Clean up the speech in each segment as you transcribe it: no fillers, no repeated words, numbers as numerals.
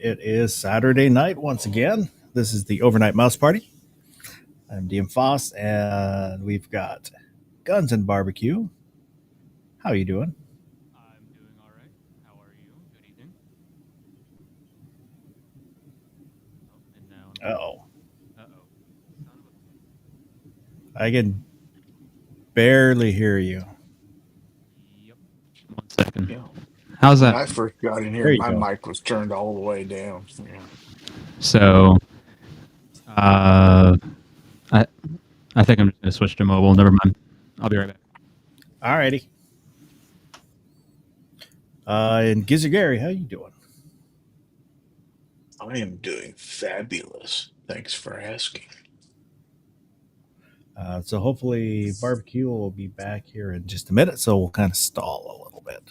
It is Saturday night once again. This is the Overnight Mouse Party. I'm DM Foss, and we've got Guns and Barbecue. How are you doing? I'm doing all right. How are you? Good evening. Oh, and now I'm getting. Oh, Uh-oh. Son of a. I can barely hear you. Yep. 1 second. Yeah. How's When that? I first got in here, There you my go. mic was turned all the way down. Yeah. So, uh, I I think I'm just gonna switch to mobile. Never mind. I'll be right back. Alrighty. And Gizzard Gary, how you doing? I am doing fabulous. Thanks for asking. So hopefully Barbecue will be back here in just a minute, so we'll kind of stall a little bit.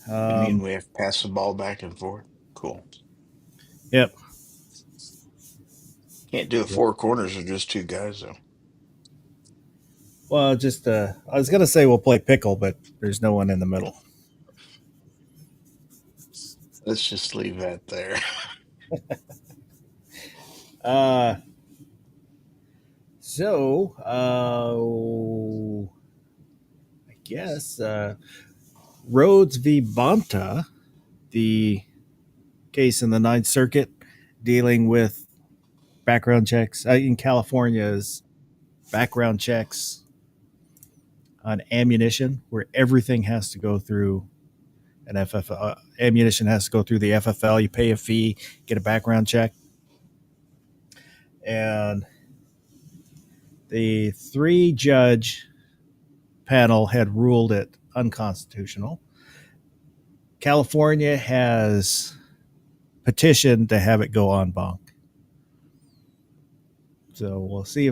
You mean Um, we have to pass the ball back and forth? Cool. yep. Can't do it four corners with just two guys, though. Well, just I was gonna say we'll play pickle, but there's no one in the middle. Let's just leave that there. Uh, So, I guess Rhodes v. Bonta, the case in the Ninth Circuit dealing with background checks in California's background checks on ammunition, where everything has to go through an FFL. Ammunition has to go through the FFL. You pay a fee, get a background check, and the three-judge panel had ruled it unconstitutional. California has petitioned to have it go en banc. So we'll see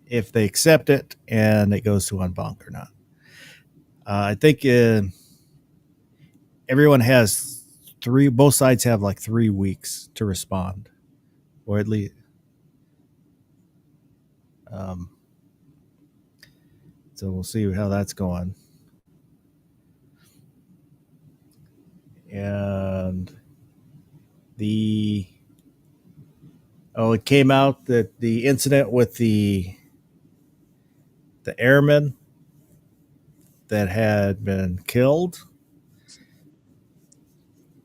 if they accept it and it goes to en banc or not. I think everyone has three. Both sides have like 3 weeks to respond, or at least. Um, so we'll see how that's going. And the it came out that the incident with the airman that had been killed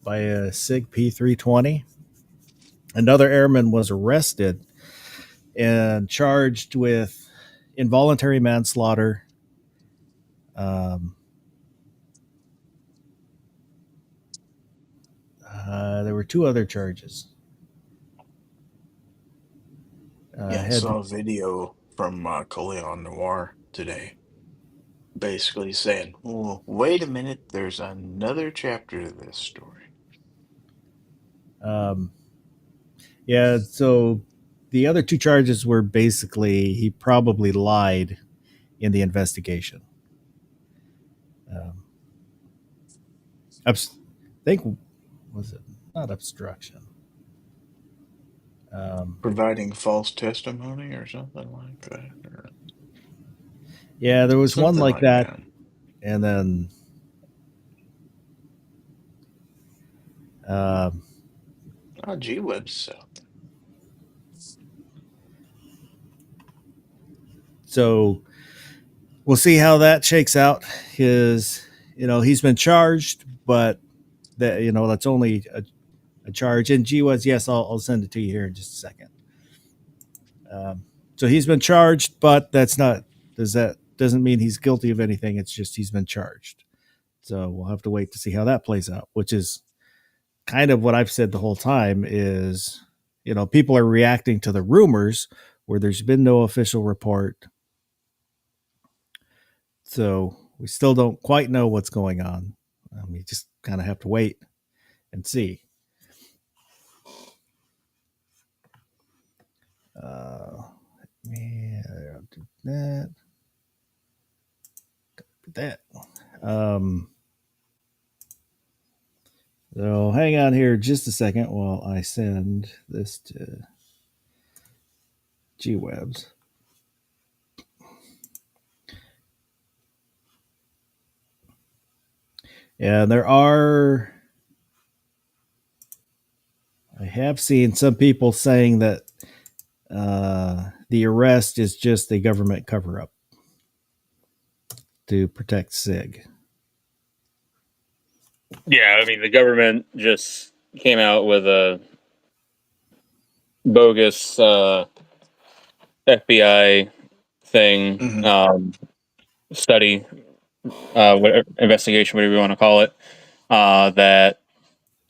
by a SIG P320. Another airman was arrested and charged with involuntary manslaughter. Um, there were two other charges. Yeah, I Had saw a video from Coleon Noir today, basically saying, well, wait a minute, there's another chapter to this story. um, yeah. So the other two charges were basically he probably lied in the investigation. Um, I think was it not obstruction? Um, Providing false testimony or something like that, or yeah, there was one something like like that, that. and then um, Oh, gee whiz. so we'll see how that shakes out. His, he's been charged, but that that's only a charge. And GWAS, yes, I'll send it to you here in just a second. So he's been charged, but that's not doesn't mean he's guilty of anything. It's just he's been charged. So we'll have to wait to see how that plays out, which is kind of what I've said the whole time is, people are reacting to the rumors where there's been no official report. So we still don't quite know what's going on. We just kind of have to wait and see. Uh, yeah, I'll do that. That. Um, so hang on here just a second while I send this to GWebs. Yeah, there are have seen some people saying that the arrest is just a government cover up to protect SIG. Yeah, I mean, the government just came out with a bogus FBI thing, Mhm. study, whatever, investigation, whatever you want to call it, that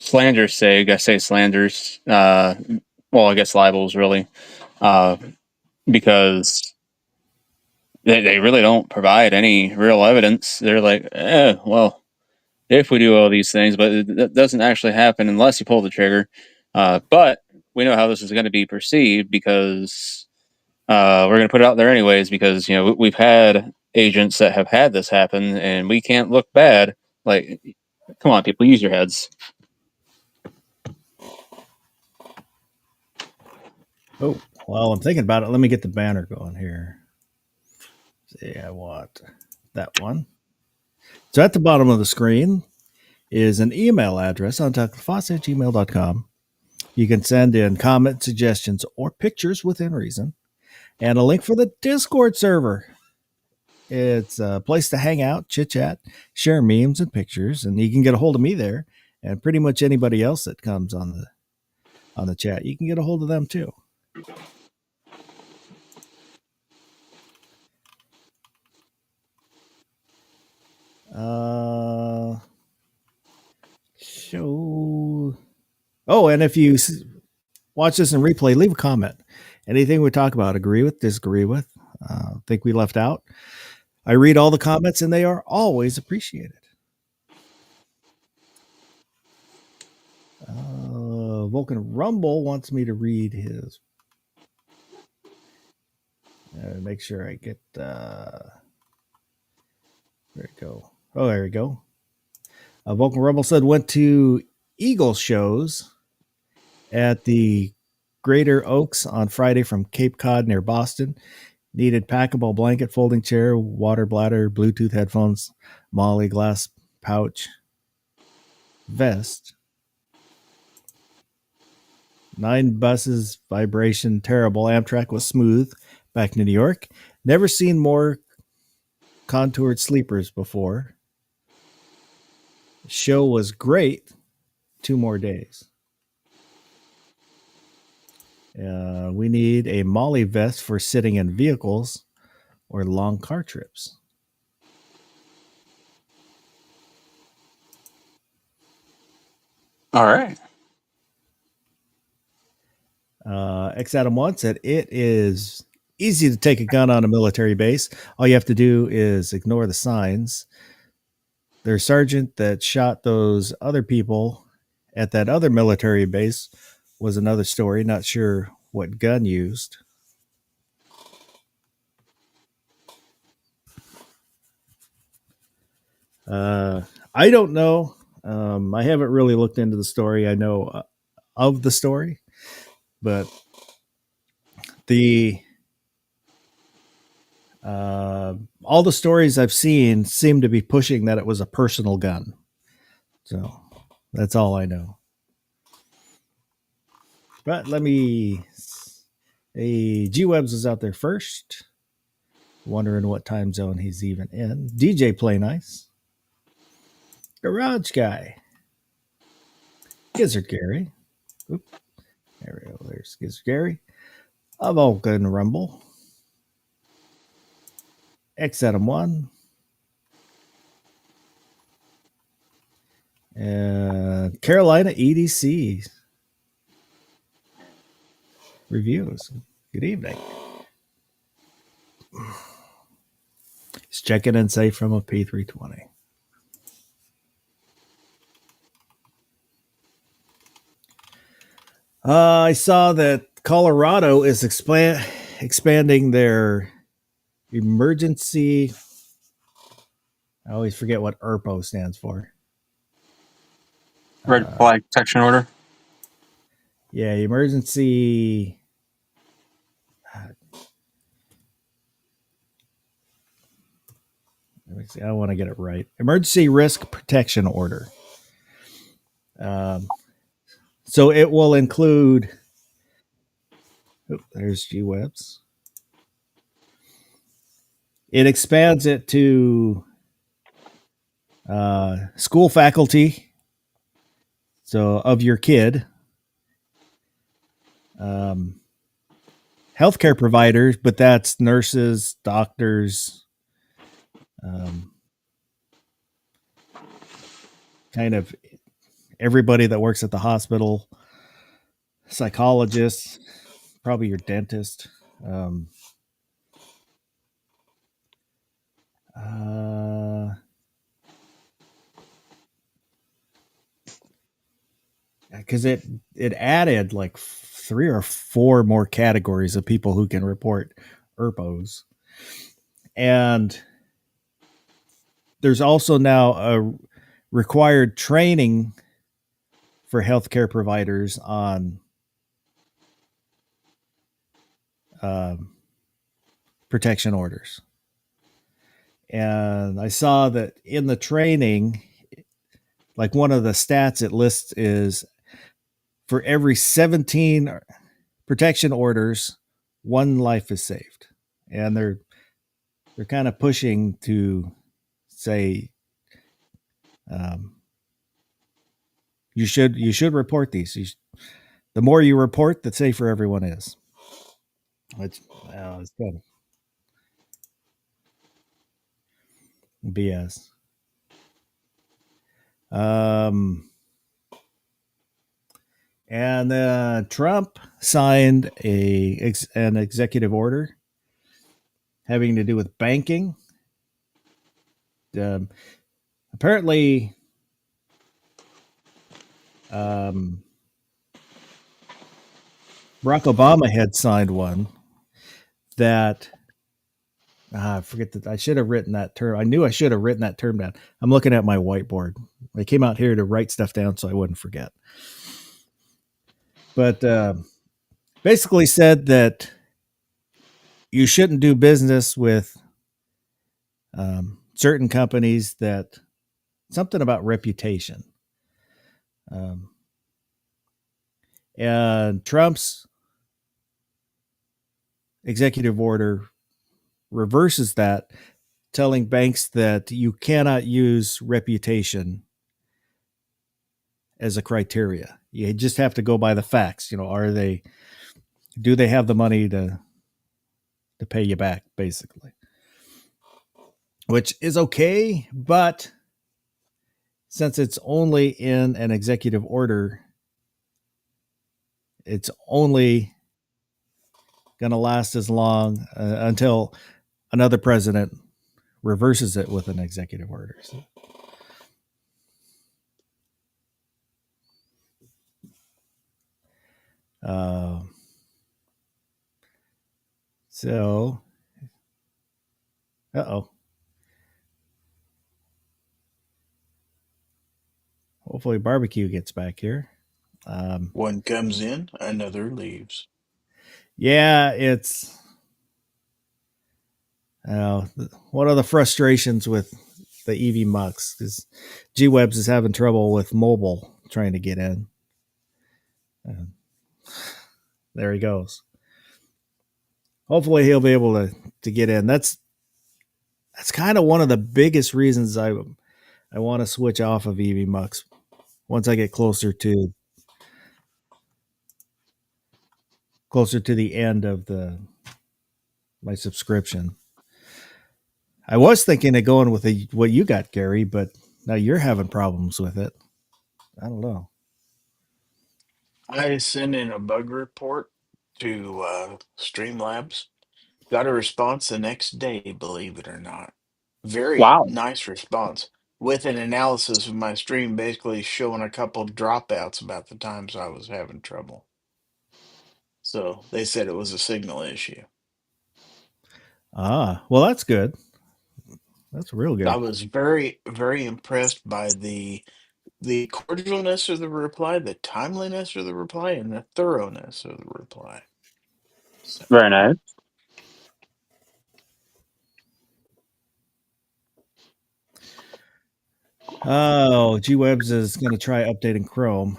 slanders SIG. I say slanders. Well, I guess libels, really, because they really don't provide any real evidence. They're like, well, if we do all these things, but it doesn't actually happen unless you pull the trigger. But we know how this is going to be perceived because we're going to put it out there anyways because we've had agents that have had this happen, and we can't look bad. Like, come on, people, use your heads. Oh, well, I'm thinking about it. Let me get the banner going here. See, I want that one. So at the bottom of the screen is an email address on tuckerfoss@gmail.com. You can send in comments, suggestions, or pictures within reason, and a link for the Discord server. It's a place to hang out, chit chat, share memes and pictures, and you can get a hold of me there, and pretty much anybody else that comes on the chat. You can get a hold of them too. Show. Oh, and if you watch this in replay, leave a comment. Anything we talk about, agree with, disagree with, think we left out. I read all the comments, and they are always appreciated. Vulcan Rumble wants me to read his. Make sure I get. There we go. Oh, there we go. Vulcan Rumble said went to Eagle shows at the Greater Oaks on Friday from Cape Cod near Boston. Needed packable blanket, folding chair, water bladder, Bluetooth headphones, Molly glass pouch, vest. 9 buses, vibration terrible. Amtrak was smooth. Back to New York. Never seen more contoured sleepers before. Show was great. 2 more days. We need a Molly vest for sitting in vehicles or long car trips. All right. X Adam 1 said it is easy to take a gun on a military base. All you have to do is ignore the signs. Their sergeant that shot those other people at that other military base was another story. Not sure what gun used. I don't know. I haven't really looked into the story. I know of the story, but the all the stories I've seen seem to be pushing that it was a personal gun. So that's all I know. But let me. G Webs is out there first. Wondering what time zone he's even in. DJ Play Nice. Garage Guy. Gizzard Gary. Oop. There we go. There's Gizzard Gary. A Vulcan Rumble. X Adam 1. And Carolina EDC reviews. Good evening. He's checking in safe from a P320. I saw that Colorado is expanding their emergency. I always forget what ERPO stands for. Red flag protection order. Yeah, emergency. Let me see. I want to get it right. Emergency risk protection order. So it will include. Oh, there's GWebs. It expands it to school faculty, so of your kid, healthcare providers, but that's nurses, doctors, kind of everybody that works at the hospital, psychologists, probably your dentist. Because it added like 3 or 4 more categories of people who can report ERPOs, and there's also now a required training for healthcare providers on protection orders. And I saw that in the training, like one of the stats it lists is for every 17 protection orders, 1 life is saved. And they're kind of pushing to say you should report these. The more you report, the safer everyone is. Which it's kind of BS. And Trump signed an executive order having to do with banking. Apparently, Barack Obama had signed one that I forget that I should have written that term. I knew I should have written that term down. I'm looking at my whiteboard. I came out here to write stuff down so I wouldn't forget. But basically said that you shouldn't do business with certain companies that something about reputation. And Trump's executive order reverses that, telling banks that you cannot use reputation as a criteria. You just have to go by the facts. Do they have the money to pay you back, basically? Which is okay, but since it's only in an executive order, it's only going to last as long until another president reverses it with an executive order. So, hopefully barbecue gets back here. One comes in, another leaves. Yeah, it's one of the frustrations with the EV Mux is GWebs is having trouble with mobile trying to get in. There he goes. Hopefully he'll be able to get in. That's kind of one of the biggest reasons I want to switch off of EV Mux once I get closer to the end of my subscription. I was thinking of going with what you got, Gary, but now you're having problems with it. I don't know. I sent in a bug report to Streamlabs. Got a response the next day, believe it or not. Very Wow. nice response with an analysis of my stream, basically showing a couple dropouts about the times I was having trouble. So they said it was a signal issue. Well, that's good. That's real good. I was very, very impressed by the cordialness of the reply, the timeliness of the reply, and the thoroughness of the reply. So, Very nice. Oh, GWebs is going to try updating Chrome.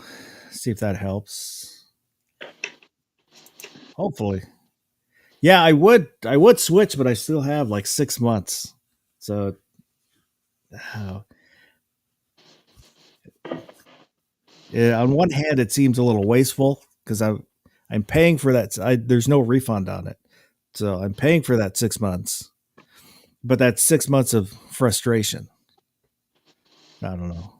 See if that helps. Hopefully. Yeah, I would switch, but I still have like 6 months. So yeah, on one hand, it seems a little wasteful because I'm paying for that. There's no refund on it, so I'm paying for that 6 months. But that's 6 months of frustration. I don't know.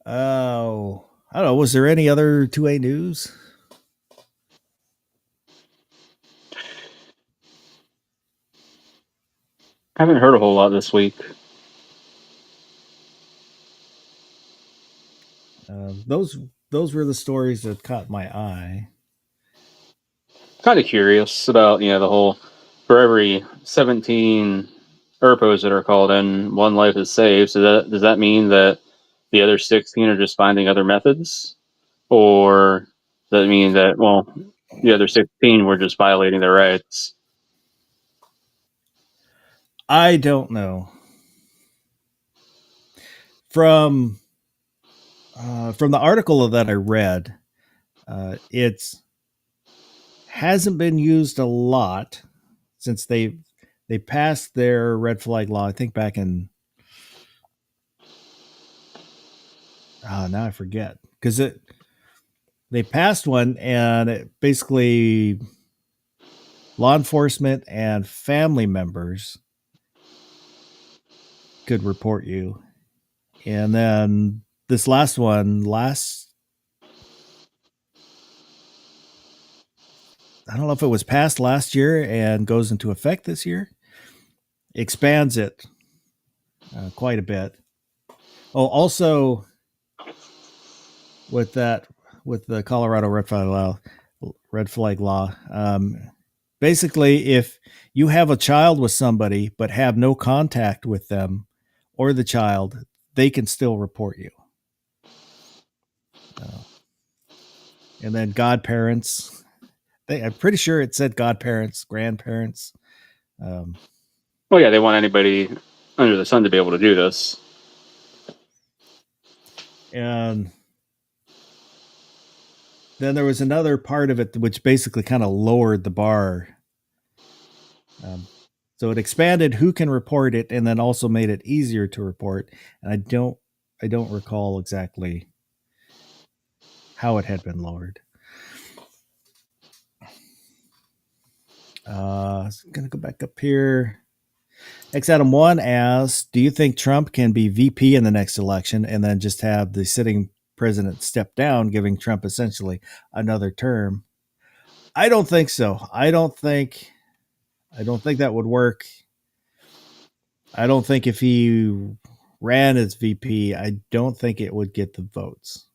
Oh, I don't know. Was there any other 2A news? I haven't heard a whole lot this week. Those were the stories that caught my eye. Kind of curious about the whole, for every 17 ERPOs that are called in, one life is saved. So does that mean that the other 16 are just finding other methods, or does that mean that the other 16 were just violating their rights? I don't know. From the article that I read, it's hasn't been used a lot since they passed their red flag law. I think back in now I forget because they passed one and it basically law enforcement and family members could report you, and then this last one I don't know if it was passed last year and goes into effect this year, expands it quite a bit. Oh, also with the Colorado red flag law, basically, if you have a child with somebody but have no contact with them or the child, they can still report you. And then godparents, I'm pretty sure it said godparents, grandparents. Well, yeah, they want anybody under the sun to be able to do this. And then there was another part of it which basically kind of lowered the bar. So it expanded who can report it, and then also made it easier to report. And I don't recall exactly how it had been lowered. I'm gonna go back up here. X Adam 1 asks, do you think Trump can be VP in the next election and then just have the sitting president step down, giving Trump essentially another term? I don't think so. I don't think that would work. I don't think if he ran as VP, I don't think it would get the votes.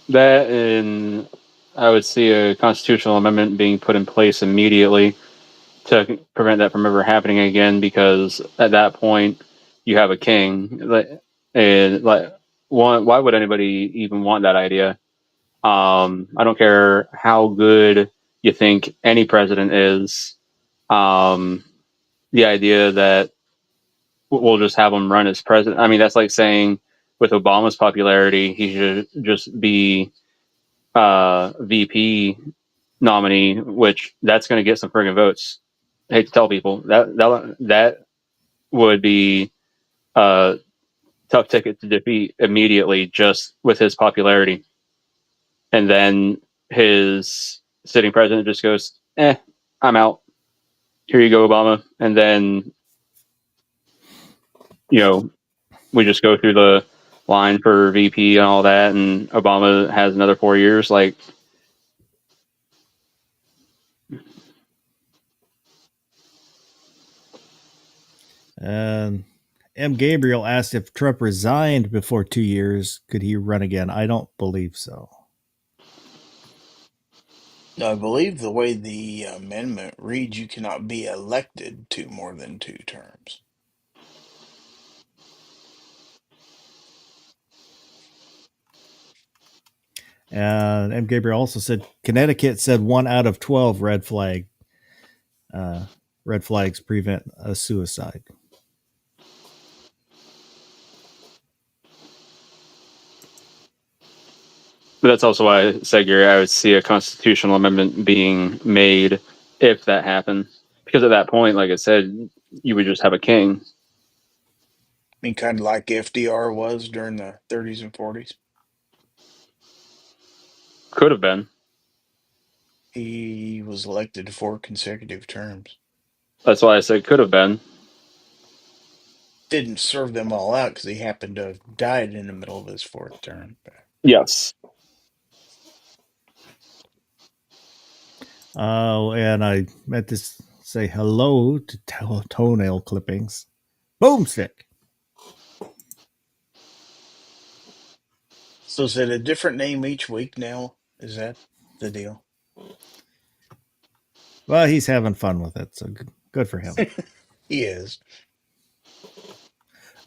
That, and I would see a constitutional amendment being put in place immediately to prevent that from ever happening again, because at that point you have a king. And why would anybody even want that idea? I don't care how good you think any president is. The idea that we'll just have him run as president. I mean, that's like saying with Obama's popularity, he should just be VP nominee, which that's going to get some friggin' votes. I hate to tell people that would be a tough ticket to defeat immediately, just with his popularity. And then his sitting president just goes, I'm out. Here you go, Obama. And then, we just go through the line for VP and all that, and Obama has another 4 years. Like, M. Gabriel asked if Trump resigned before 2 years, could he run again? I don't believe so. I believe the way the amendment reads, you cannot be elected to more than 2 terms. And M. Gabriel also said Connecticut said 1 out of 12 red flags prevent a suicide. But that's also why I said, Gary, I would see a constitutional amendment being made if that happened. Because at that point, like I said, you would just have a king. I mean, kind of like FDR was during the 30s and 40s. Could have been. He was elected to 4 consecutive terms. That's why I said could have been. Didn't serve them all out because he happened to have died in the middle of his 4th term. Yes. And I meant to say hello to toenail clippings. Boomstick. So is it a different name each week now? Is that the deal? Well, he's having fun with it, so good for him. He is.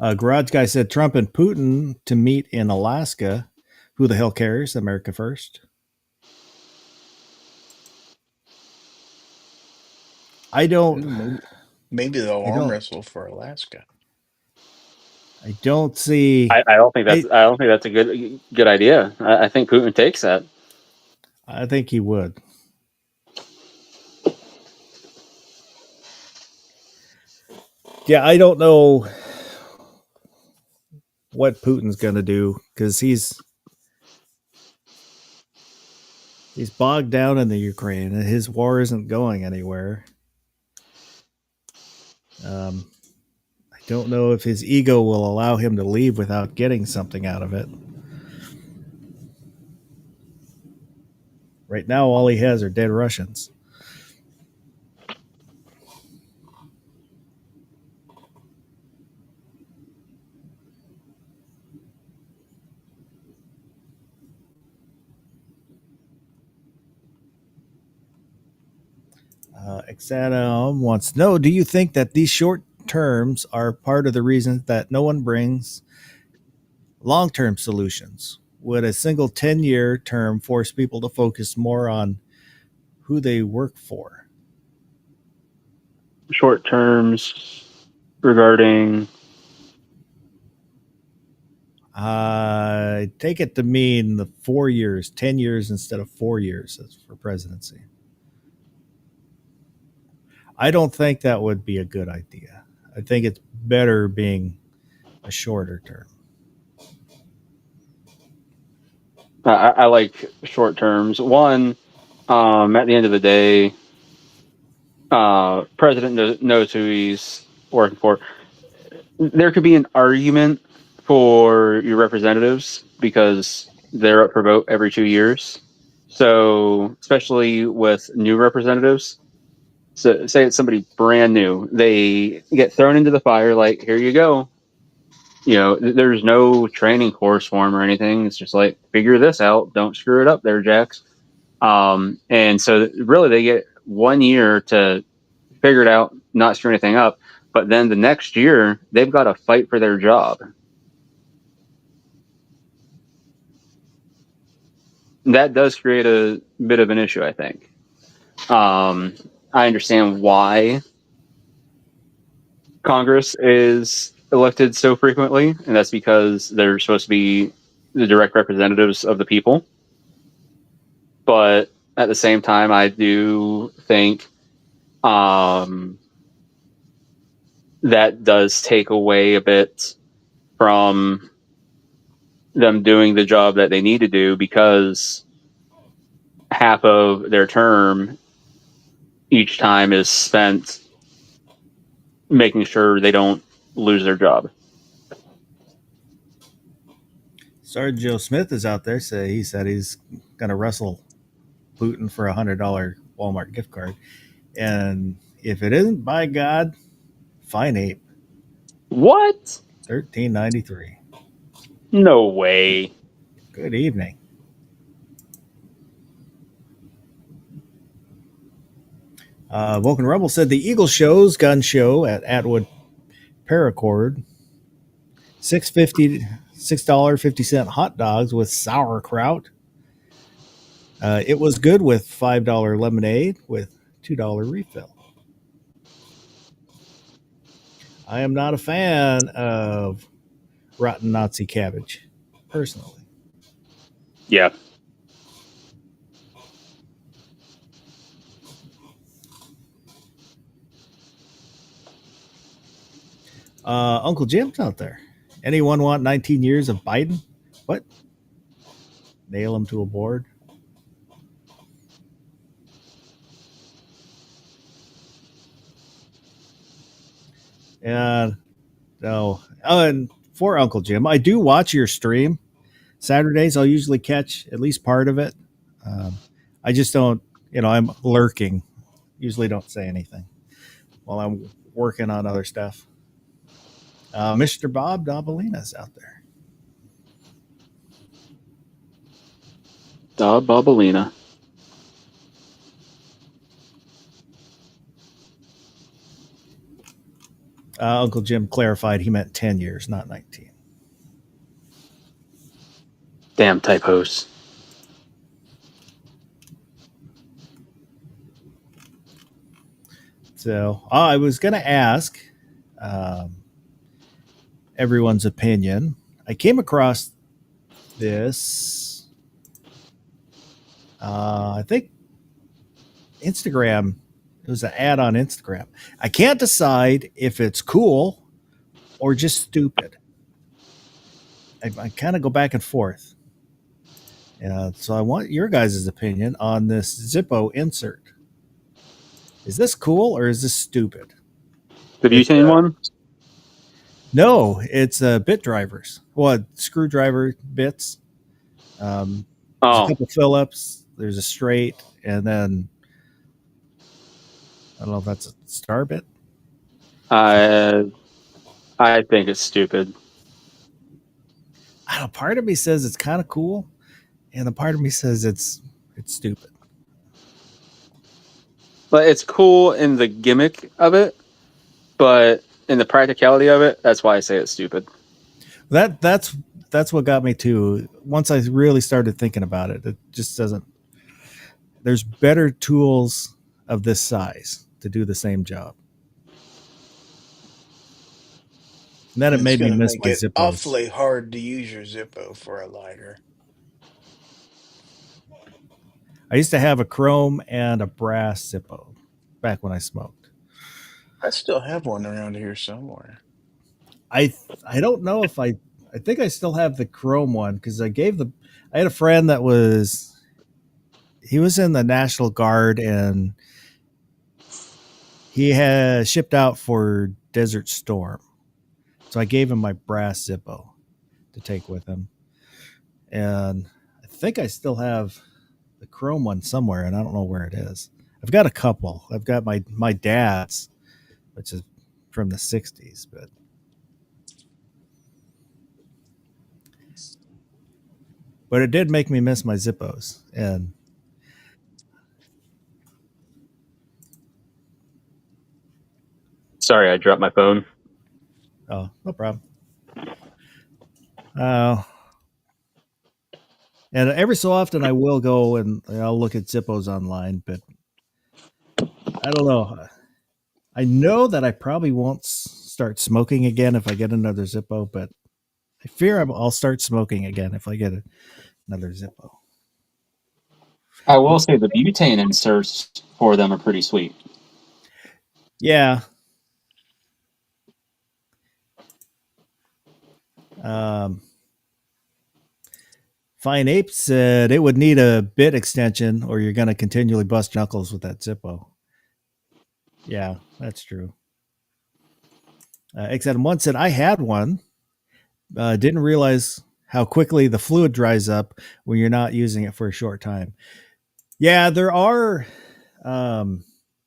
Garage Guy said Trump and Putin to meet in Alaska. Who the hell cares? America first. I don't. Maybe they'll I arm don't- wrestle for Alaska. I don't see. I don't think that's a good idea. I think Putin takes that. I think he would. Yeah, I don't know what Putin's going to do because he's bogged down in the Ukraine and his war isn't going anywhere. I don't know if his ego will allow him to leave without getting something out of it. Right now, all he has are dead Russians. Exana wants to know, do you think that these short terms are part of the reason that no one brings long-term solutions? Would a single 10-year term force people to focus more on who they work for? Short terms regarding. I take it to mean the 4 years, 10 years instead of 4 years for presidency. I don't think that would be a good idea. I think it's better being a shorter term. I like short terms. One, at the end of the day, president knows who he's working for. There could be an argument for your representatives because they're up for vote every 2 years. So, especially with new representatives, so say it's somebody brand new, they get thrown into the fire. Like, here you go. There's no training course for them or anything. It's just like, figure this out. Don't screw it up there, Jax. And so really they get 1 year to figure it out, not screw anything up. But then the next year, they've got to fight for their job. That does create a bit of an issue, I think. I understand why Congress is elected so frequently, and that's because they're supposed to be the direct representatives of the people. But at the same time, I do think that does take away a bit from them doing the job that they need to do, because half of their term each time is spent making sure they don't lose their job. Sergeant Joe Smith is out there. He said he's going to wrestle Putin for $100 Walmart gift card. And if it isn't, by God, fine ape. What? $13.93. No way. Good evening. Vulcan Rebel said the Eagle Show's gun show at Atwood Paracord, $6.50 hot dogs with sauerkraut. It was good with $5 lemonade with $2 refill. I am not a fan of rotten Nazi cabbage, personally. Yeah. Uncle Jim's out there. Anyone want 19 years of Biden? What? Nail him to a board? And no. Oh, and for Uncle Jim, I do watch your stream Saturdays. I'll usually catch at least part of it. I just don't, I'm lurking. Usually don't say anything while I'm working on other stuff. Mr. Bob Dabalina's out there. Bobolina. Uncle Jim clarified he meant 10 years, not 19. Damn typos. So I was going to ask everyone's opinion. I came across this, I think Instagram. It was an ad on Instagram. I can't decide if it's cool or just stupid. I kind of go back and forth. So I want your guys' opinion on this Zippo insert. Is this cool or is this stupid? The butane one? No, it's bit drivers. Well, screwdriver bits. There's a couple Phillips. There's a straight, and then I don't know if that's a star bit. I think it's stupid. I don't know, part of me says it's kind of cool, and a part of me says it's stupid. But it's cool in the gimmick of it, but in the practicality of it, that's why I say it's stupid. That's what got me too. Once I really started thinking about it, it just doesn't. There's better tools of this size to do the same job. And then it made me miss my Zippos. Awfully hard to use your Zippo for a lighter. I used to have a chrome and a brass Zippo back when I smoked. I still have one around here somewhere. I don't know if I think I still have the chrome one because I had a friend that was in the National Guard and he had shipped out for Desert Storm. So I gave him my brass Zippo to take with him. And I think I still have the chrome one somewhere and I don't know where it is. I've got a couple. I've got my dad's, which is from the 60s, but it did make me miss my Zippos. And Sorry, I dropped my phone. oh, no problem. And every so often I will go and I'll look at Zippos online, but I don't know. I know that I probably won't start smoking again if I get another Zippo, but I fear I'll start smoking again if I get another Zippo. I will say the butane inserts for them are pretty sweet. Yeah. Fine Ape said it would need a bit extension or you're going to continually bust knuckles with that Zippo. Yeah, that's true. XM1 said, I had one. Didn't realize how quickly the fluid dries up when you're not using it for a short time. Yeah, there are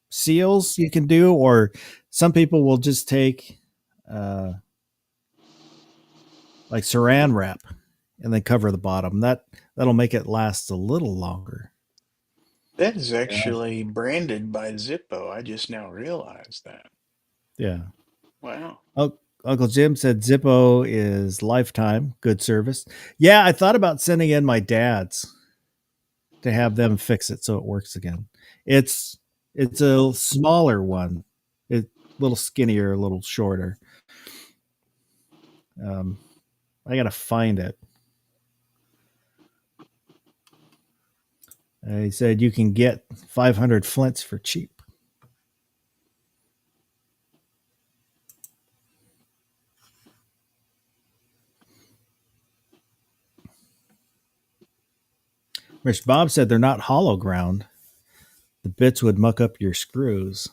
seals you can do, or some people will just take like saran wrap and then cover the bottom. That'll make it last a little longer. That is actually branded by Zippo. I just now realized that. Yeah. Wow. Uncle Jim said Zippo is lifetime, good service. Yeah, I thought about sending in my dad's to have them fix it so it works again. It's a smaller one, a little skinnier, a little shorter. I gotta find it. He said you can get 500 flints for cheap. Rich Bob said they're not hollow ground. The bits would muck up your screws.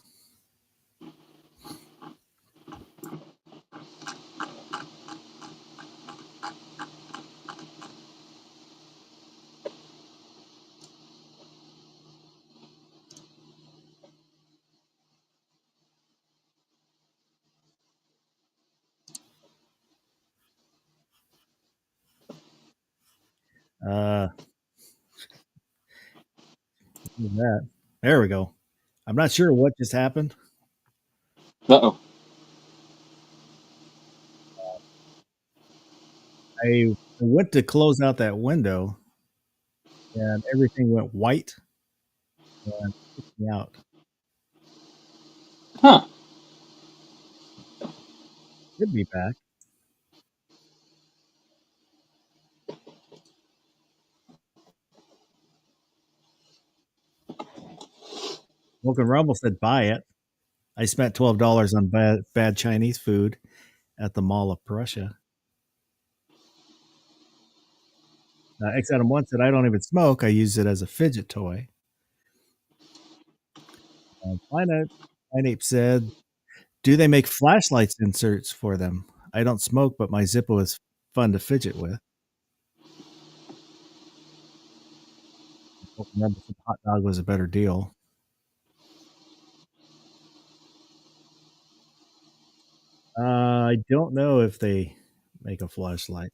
That. There we go. I'm not sure what just happened. Uh-oh. I went to close out that window, and everything went white and kicked me out. Huh. Should be back. Woken Rumble said, "Buy it." I spent $12 on bad Chinese food at the Mall of Prussia. X Adam 1 said, "I don't even smoke. I use it as a fidget toy." Pineape said, "Do they make flashlights inserts for them? I don't smoke, but my Zippo is fun to fidget with." Woken Rumble said, "Hot dog was a better deal." I don't know if they make a flashlight.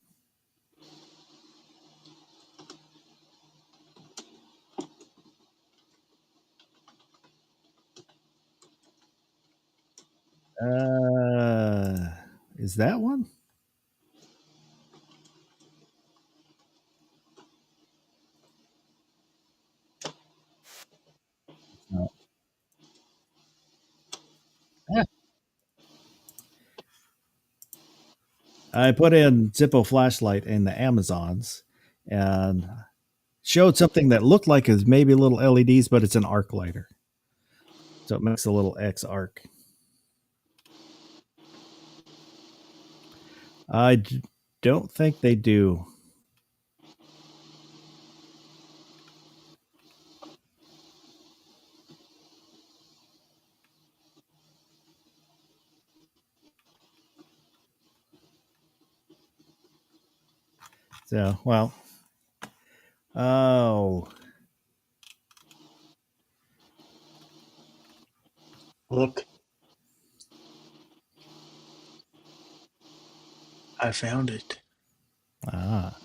Is that one? No. Yeah. I put in Zippo flashlight in the Amazons and showed something that looked like it's maybe little LEDs, but it's an arc lighter. So it makes a little X arc. I don't think they do. So, well. Oh. Look, I found it. Ah.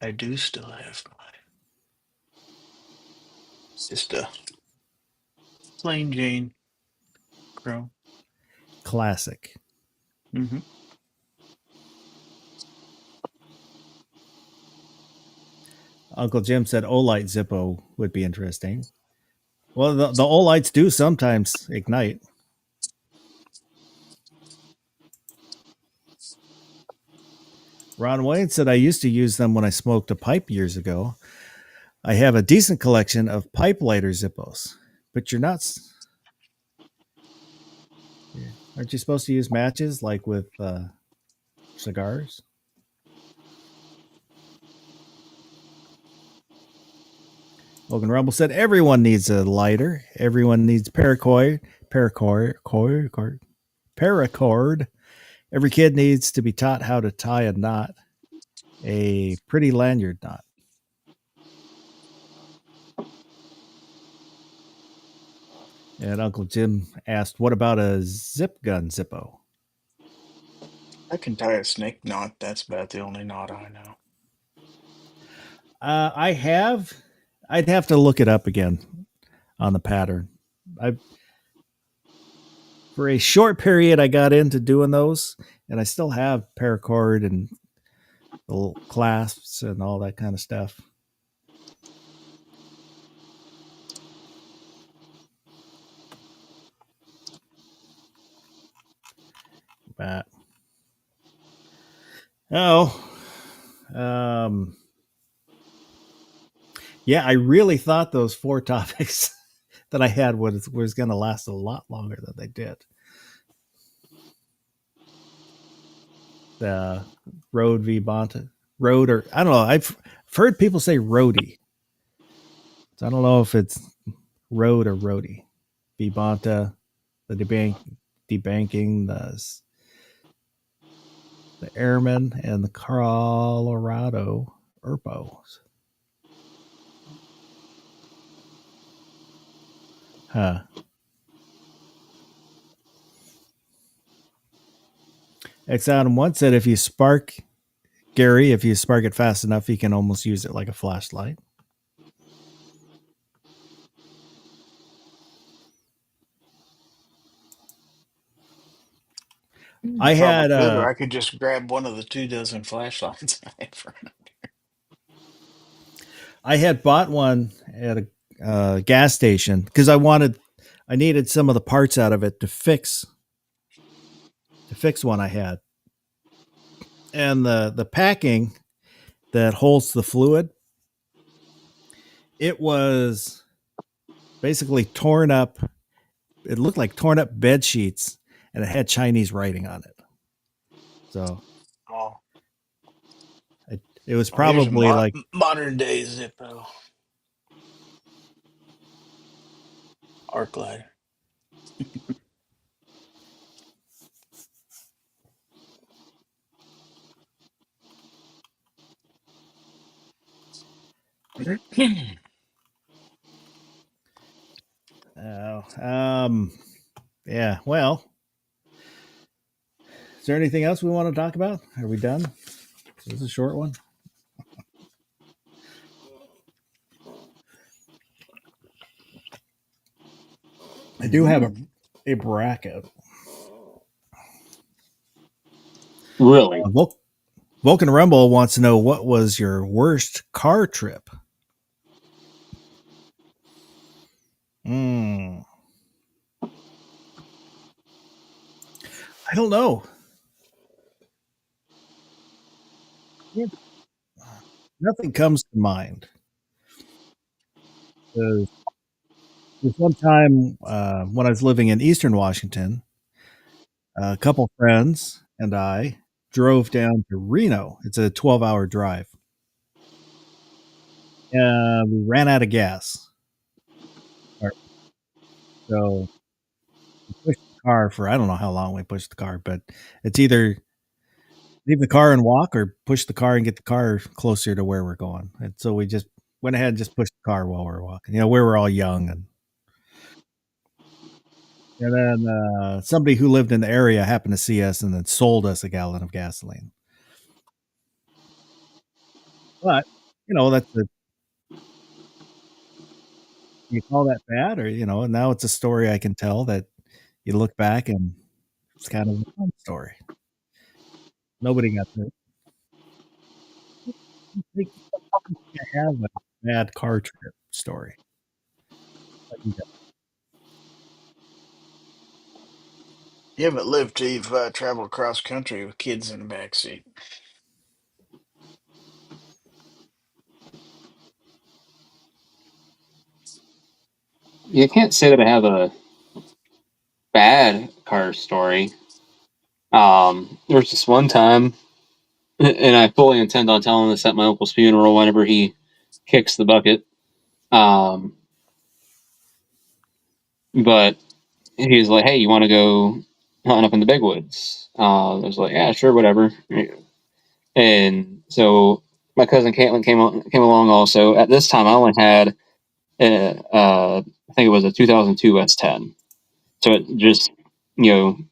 I do still have mine. It's just a plain Jane Chrome. Classic. Mm-hmm. Uncle Jim said Olight Zippo would be interesting. Well, the Olights do sometimes ignite. Ron Wayne said, "I used to use them when I smoked a pipe years ago. I have a decent collection of pipe lighter Zippos, but you're not. Aren't you supposed to use matches like with cigars?" Logan Rumble said, "Everyone needs a lighter. Everyone needs paracord. Every kid needs to be taught how to tie a knot, a pretty lanyard knot." And Uncle Jim asked, "What about a zip gun Zippo?" I can tie a snake knot. That's about the only knot I know. I have. I'd have to look it up again on the pattern. For a short period, I got into doing those, and I still have paracord and the little clasps and all that kind of stuff. But yeah, I really thought those 4 topics that I had was going to last a lot longer than they did. The Rode v Bonta, Rode, or I don't know. I've heard people say Rody. So I don't know if it's road or roadie. Vibonta, the debanking, the Airmen, and the Colorado Erpos. Huh. X Adam 1 said if you spark Gary, if you spark it fast enough, you can almost use it like a flashlight. I had Or I could just grab one of the 24 flashlights I have for I had bought one at a gas station because I needed some of the parts out of it to fix one I had, and the packing that holds the fluid, it was basically torn up. It looked like torn up bed sheets, and it had Chinese writing on it. So Oh, it was here's a probably like modern day Zippo arc lighter. yeah. Well, is there anything else we want to talk about? Are we done? This is a short one. I do have a bracket. Really? Vulcan Rumble wants to know what was your worst car trip? I don't know. Nothing comes to mind. There's one time when I was living in Eastern Washington, a couple friends and I drove down to Reno. It's a 12-hour drive. We ran out of gas. So we pushed the car for, I don't know how long we pushed the car, but it's either leave the car and walk or push the car and get the car closer to where we're going. And so we just went ahead and just pushed the car while we were walking. We were all young. And then somebody who lived in the area happened to see us and then sold us a gallon of gasoline. But, that's you call that bad, or, and now it's a story I can tell that you look back and it's kind of a fun story. Nobody got hurt. I have a bad car trip story. You haven't lived till you've traveled cross country with kids in the back seat. You can't say that I have a bad car story. There was this one time, and I fully intend on telling this at my uncle's funeral whenever he kicks the bucket. But he's like, "Hey, you want to go hunting up in the big woods?" I was like, "Yeah, sure, whatever." And so my cousin Caitlin came along also. At this time, I only had I think it was a 2002 S10. So it just, 2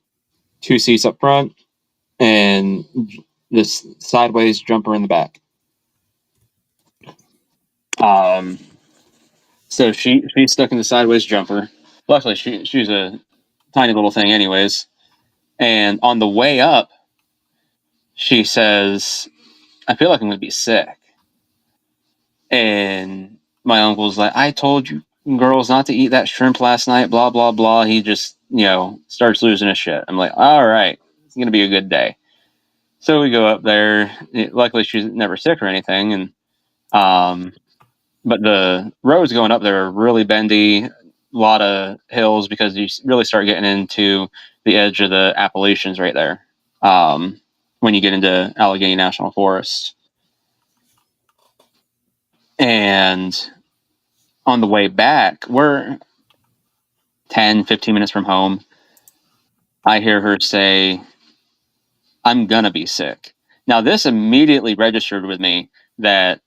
seats up front and this sideways jumper in the back. So she's stuck in the sideways jumper. Luckily, she's a tiny little thing, anyways. And on the way up, she says, "I feel like I'm going to be sick." And my uncle's like, "I told you girls not to eat that shrimp last night, blah, blah, blah." He just, starts losing his shit. I'm like, all right, it's going to be a good day. So we go up there. Luckily, she's never sick or anything. And, but the roads going up there are really bendy, a lot of hills because you really start getting into the edge of the Appalachians right there. When you get into Allegheny National Forest. And on the way back, we're 10, 15 minutes from home. I hear her say, "I'm gonna be sick." Now, this immediately registered with me that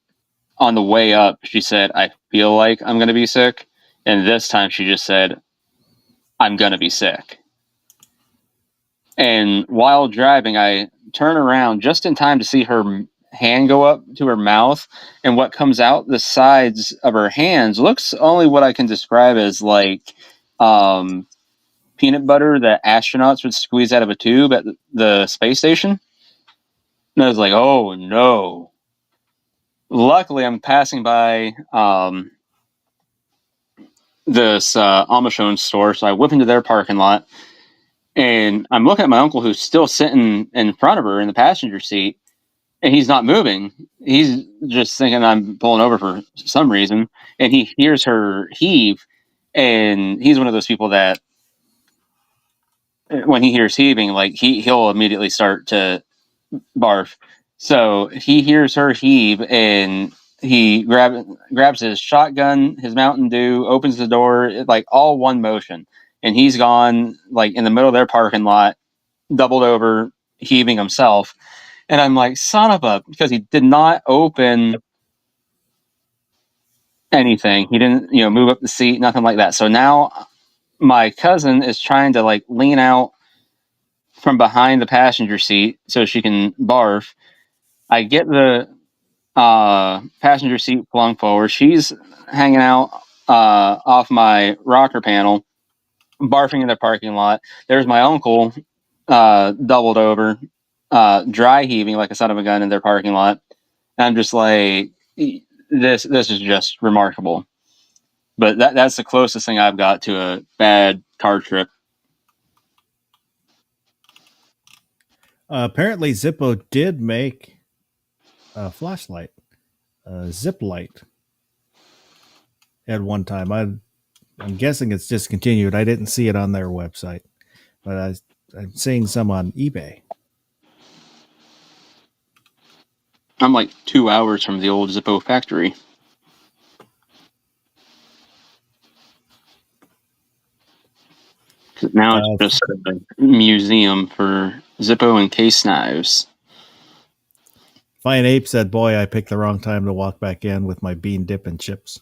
on the way up, she said, "I feel like I'm gonna be sick." And this time she just said, "I'm gonna be sick." And while driving, I turn around just in time to see her hand go up to her mouth. And what comes out the sides of her hands looks only what I can describe as like peanut butter that astronauts would squeeze out of a tube at the space station. And I was like, oh no. Luckily, I'm passing by this Amazon store, so I whip into their parking lot. And I'm looking at my uncle who's still sitting in front of her in the passenger seat, and he's not moving. He's just thinking I'm pulling over for some reason. And he hears her heave, and he's one of those people that when he hears heaving, like he'll immediately start to barf. So he hears her heave, and he grabs his shotgun, his Mountain Dew, opens the door, like all one motion. And he's gone like in the middle of their parking lot, doubled over, heaving himself. And I'm like, son of a, because he did not open anything. He didn't, move up the seat, nothing like that. So now my cousin is trying to like lean out from behind the passenger seat so she can barf. I get the passenger seat flung forward. She's hanging out off my rocker panel, barfing in the parking lot. There's my uncle doubled over, dry heaving like a son of a gun in their parking lot. And I'm just like, this is just remarkable. But that's the closest thing I've got to a bad car trip. Apparently, Zippo did make a flashlight, a Zip Light, at one time. I'm guessing it's discontinued. I didn't see it on their website, but I'm seeing some on eBay. I'm like 2 hours from the old Zippo factory. Now it's just a museum for Zippo and case knives. Fine Ape said, "Boy, I picked the wrong time to walk back in with my bean dip and chips."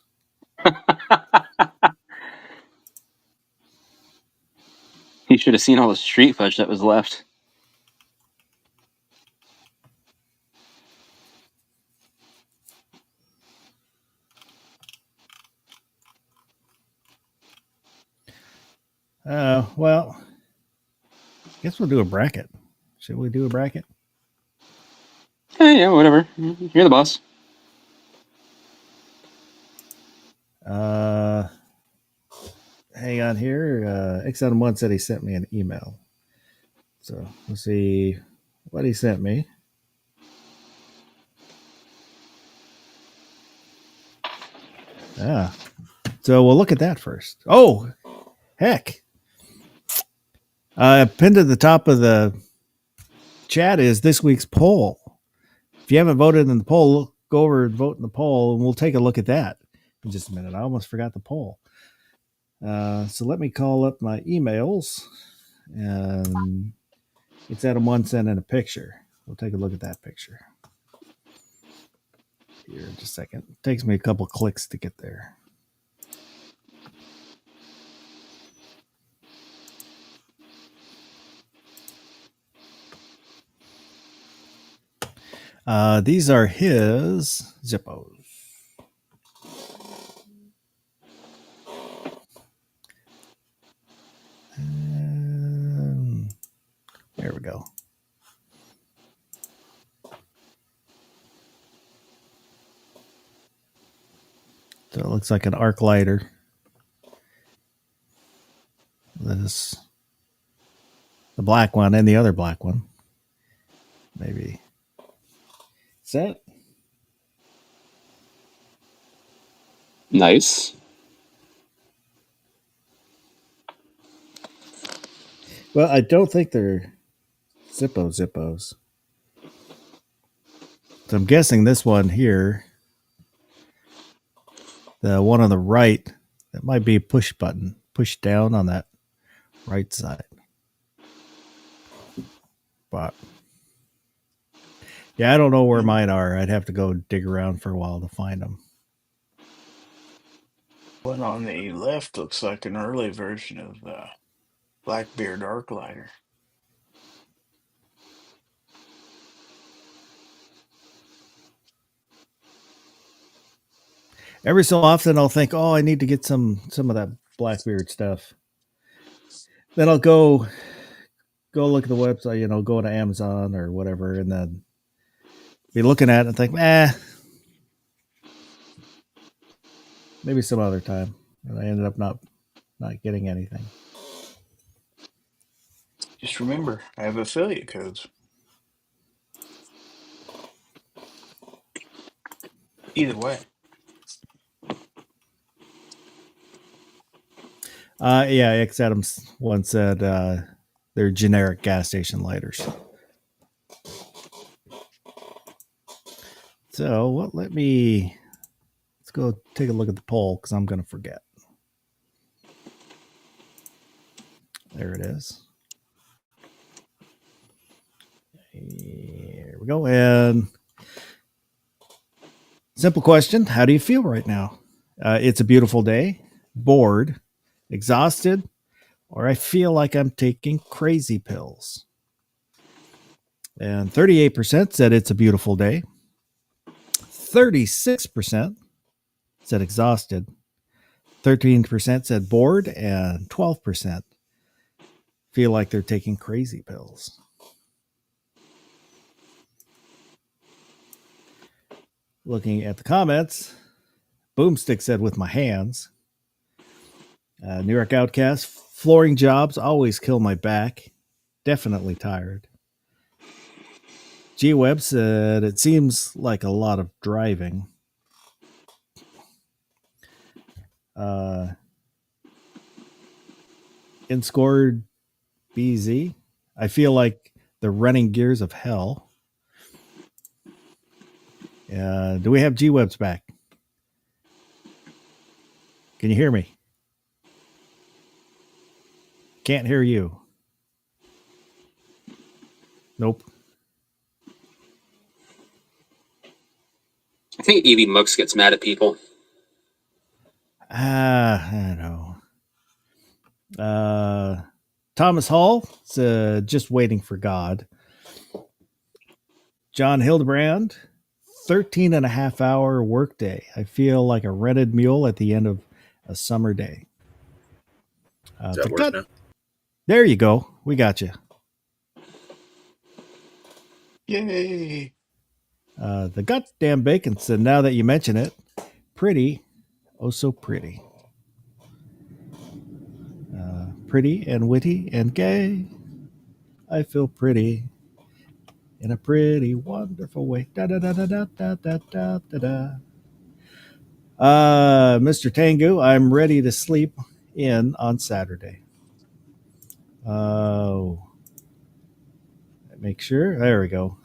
He should have seen all the street fudge that was left. Well, I guess we'll do a bracket. Should we do a bracket? Yeah, whatever. You're the boss. Hang on here. X1 said he sent me an email. So let's see what he sent me. So we'll look at that first. Oh, heck. Pinned at the top of the chat is this week's poll. If you haven't voted in the poll, go over and vote in the poll, and we'll take a look at that in just a minute. I almost forgot the poll. So let me call up my emails, and it's X1 sent in a picture. We'll take a look at that picture here in just a second. It takes me a couple clicks to get there. These are his Zippos. There we go. So it looks like an arc lighter. This, the black one, and the other black one. Maybe. Is that? Nice. Well, I don't think they're Zippos. So I'm guessing this one here, The one on the right, that might be a push button, push down on that right side. But yeah, I don't know where mine are. I'd have to go dig around for a while to find them. One on the left looks like an early version of Blackbeard Arclighter. Every so often, I'll think, "Oh, I need to get some of that Blackbeard stuff." Then I'll go look at the website, go to Amazon or whatever, and then be looking at it and think, maybe some other time. And I ended up not getting anything. Just remember, I have affiliate codes. Either way. Yeah, X Adams once said they're generic gas station lighters. So let's go take a look at the poll because I'm going to forget. There it is. Here we go. And simple question: how do you feel right now? It's a beautiful day. Bored, exhausted, or I feel like I'm taking crazy pills. And 38% said it's a beautiful day. 36% said exhausted. 13% said bored, and 12% feel like they're taking crazy pills. Looking at the comments, Boomstick said with my hands. New York Outcast, flooring jobs always kill my back. Definitely tired. G-Web said it seems like a lot of driving. Inscored BZ, I feel like the running gears of hell. Do we have G-Webs back? Can you hear me? Can't hear you. Nope. I think Evie Mux gets mad at people. I don't know. Thomas Hall, it's just waiting for God. John Hildebrand, 13 and a half hour workday. I feel like a rented mule at the end of a summer day. Does that work now? There you go. We got you. Yay! The goddamn bacon said, now that you mention it, pretty, oh so pretty. Pretty and witty and gay. I feel pretty in a pretty wonderful way. Da da da da da da da da da da. Mr. Tangu, I'm ready to sleep in on Saturday. Make sure. There we go.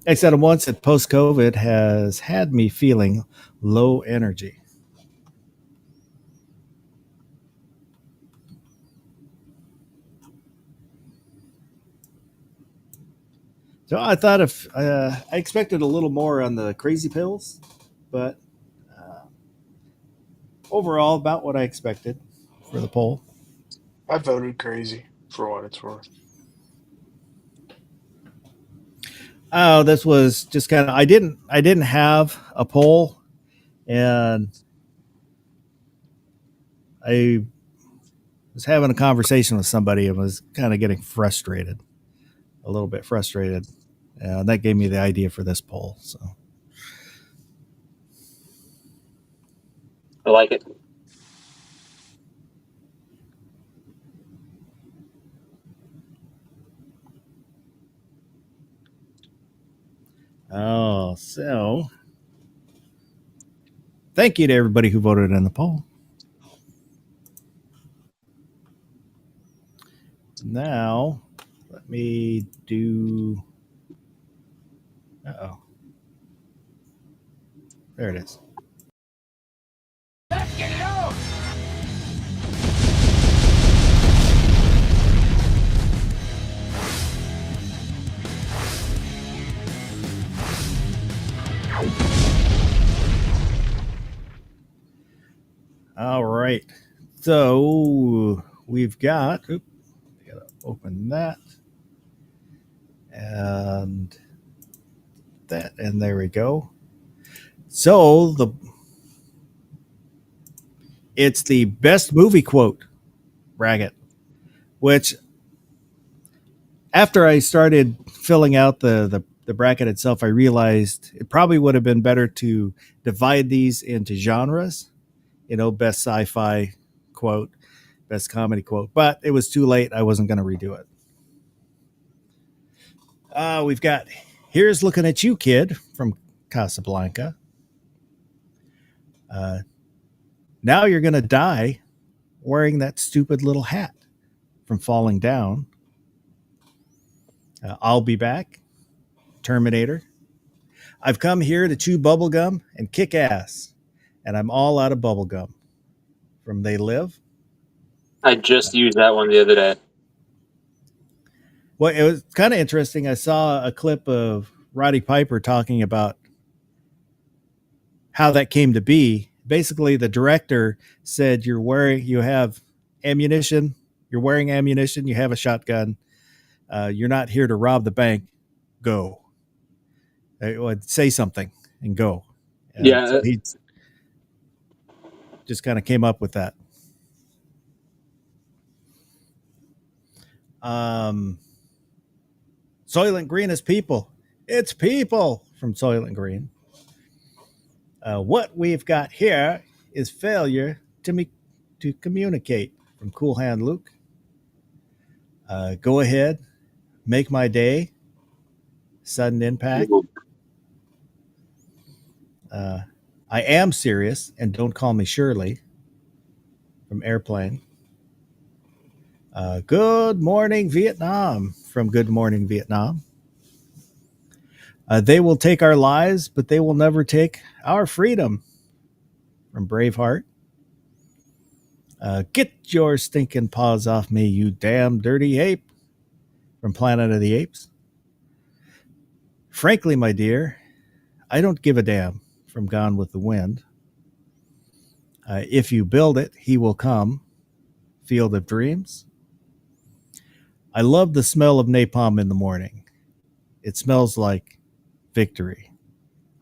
I said him once that post-COVID has had me feeling low energy. So I thought if I expected a little more on the crazy pills, but overall about what I expected for the poll. I voted crazy for what it's worth. Oh, this was just kind of I didn't have a poll, and I was having a conversation with somebody and was kind of getting frustrated, a little bit frustrated, and that gave me the idea for this poll. So I like it. so thank you to everybody who voted in the poll. Now, let me do. Uh-oh. There it is. All right. So we've got. Gotta open that. And that. And there we go. So it's the best movie quote bracket, which after I started filling out the bracket itself, I realized it probably would have been better to divide these into genres, best sci-fi quote, best comedy quote, but it was too late. I wasn't going to redo it. We've got Here's Looking at You, Kid from Casablanca. Now You're Going to Die wearing that stupid little hat from Falling Down. I'll Be Back, Terminator. I've come here to chew bubblegum and kick ass, and I'm all out of bubblegum from They Live. I just used that one the other day. Well, it was kind of interesting. I saw a clip of Roddy Piper talking about how that came to be. Basically, the director said, you have ammunition, you're wearing ammunition, you have a shotgun, you're not here to rob the bank, go. Say something and go. Yeah. So he just kind of came up with that. Soylent Green is people. It's people from Soylent Green. What we've got here is failure to communicate from Cool Hand Luke. Go ahead, make my day. Sudden impact. I am serious, and don't call me Shirley from Airplane. Good Morning Vietnam from Good Morning Vietnam. They will take our lives, but they will never take our freedom from Braveheart. Get your stinking paws off me, you damn dirty ape from Planet of the Apes. Frankly, my dear, I don't give a damn from Gone with the Wind. If you build it, he will come. Field of Dreams. I love the smell of napalm in the morning. It smells like victory.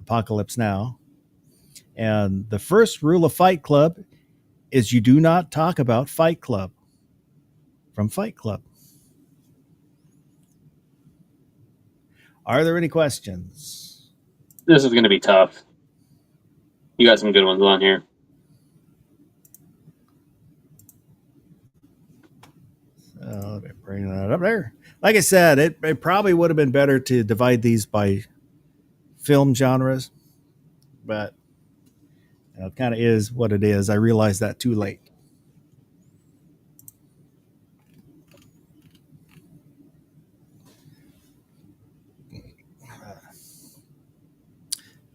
Apocalypse Now. And the first rule of Fight Club is you do not talk about Fight Club from Fight Club. Are there any questions? This is going to be tough. You got some good ones on here. Let me bring that up there. Like I said, it probably would have been better to divide these by film genres, but it kind of is what it is. I realized that too late.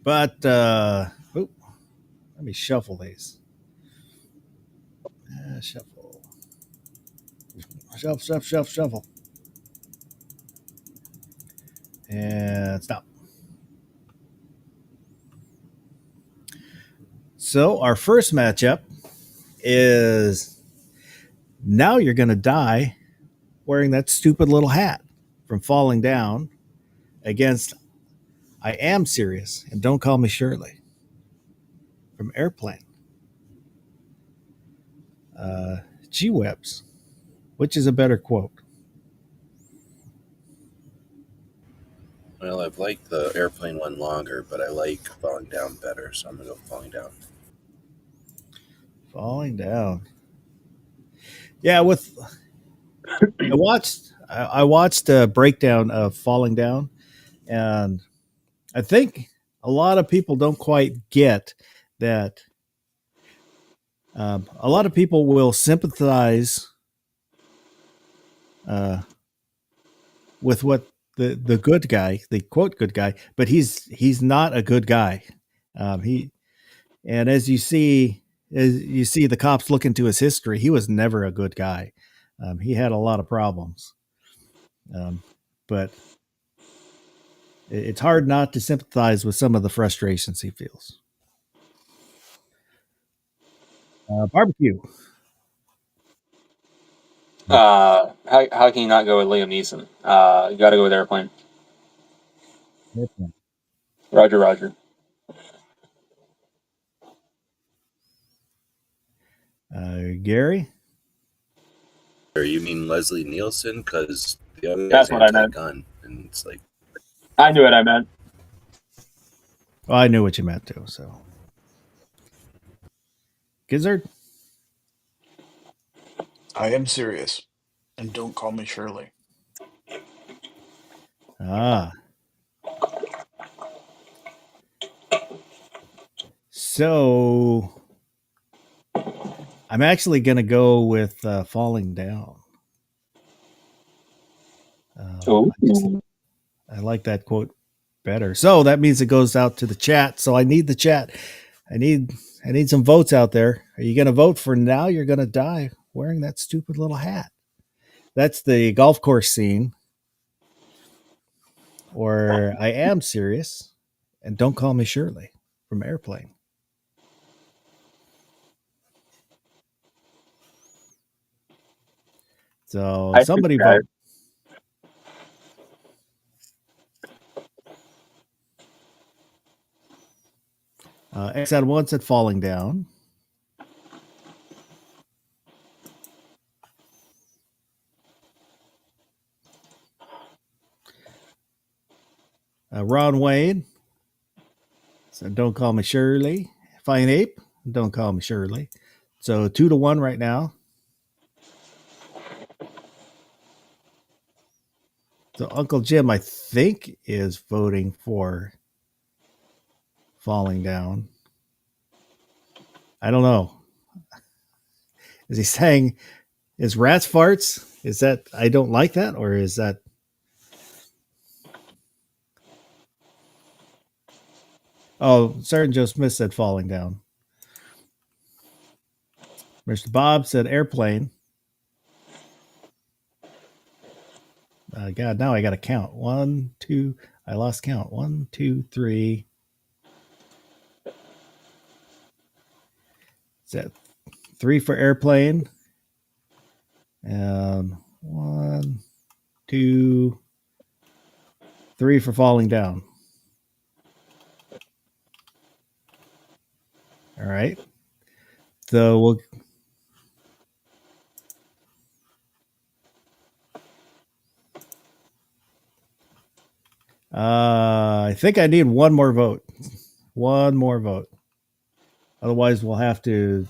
But let me shuffle these. Shuffle. Shuffle. And stop. So our first matchup is Now You're Gonna Die wearing that stupid little hat from Falling Down against I Am Serious and Don't Call Me Shirley from Airplane. G-Webs, which is a better quote? Well, I've liked the Airplane one longer, but I like Falling Down better, so I'm going to go Falling Down. Falling Down. Yeah, I watched a breakdown of Falling Down, and I think a lot of people don't quite get that. A lot of people will sympathize with what the good guy, the quote good guy, but he's not a good guy. As you see the cops look into his history, he was never a good guy. He had a lot of problems. But It's hard not to sympathize with some of the frustrations he feels. Barbecue. How can you not go with Liam Neeson? You got to go with Airplane. Roger, Roger. Gary. Or you mean Leslie Nielsen? Because the other That's guy's what I meant. anti-gun, and it's like, I knew what I meant. Well, I knew what you meant too. So, Gizzard. I am serious. And don't call me Shirley. Ah. So I'm actually going to go with Falling Down. I like that quote better. So that means it goes out to the chat. So I need the chat. I need some votes out there. Are you going to vote for Now You're Going to Die wearing that stupid little hat? That's the golf course scene. Or I Am Serious and Don't Call Me Shirley from Airplane. So somebody vote. X out of one said Falling Down. Ron Wade said Don't Call Me Shirley. Fine Ape, Don't Call Me Shirley. So 2-1 right now. So Uncle Jim, I think, is voting for Falling Down. I don't know. Is he saying is rats farts? Is that I don't like that, or is that? Oh, Sergeant Joe Smith said Falling Down. Mr. Bob said Airplane. God, now I got to count. 1, 2. I lost count. 1, 2, 3. Is that 3 for Airplane? And 1, 2, 3 for Falling Down. All right. So we'll. I think I need one more vote. One more vote. Otherwise, we'll have to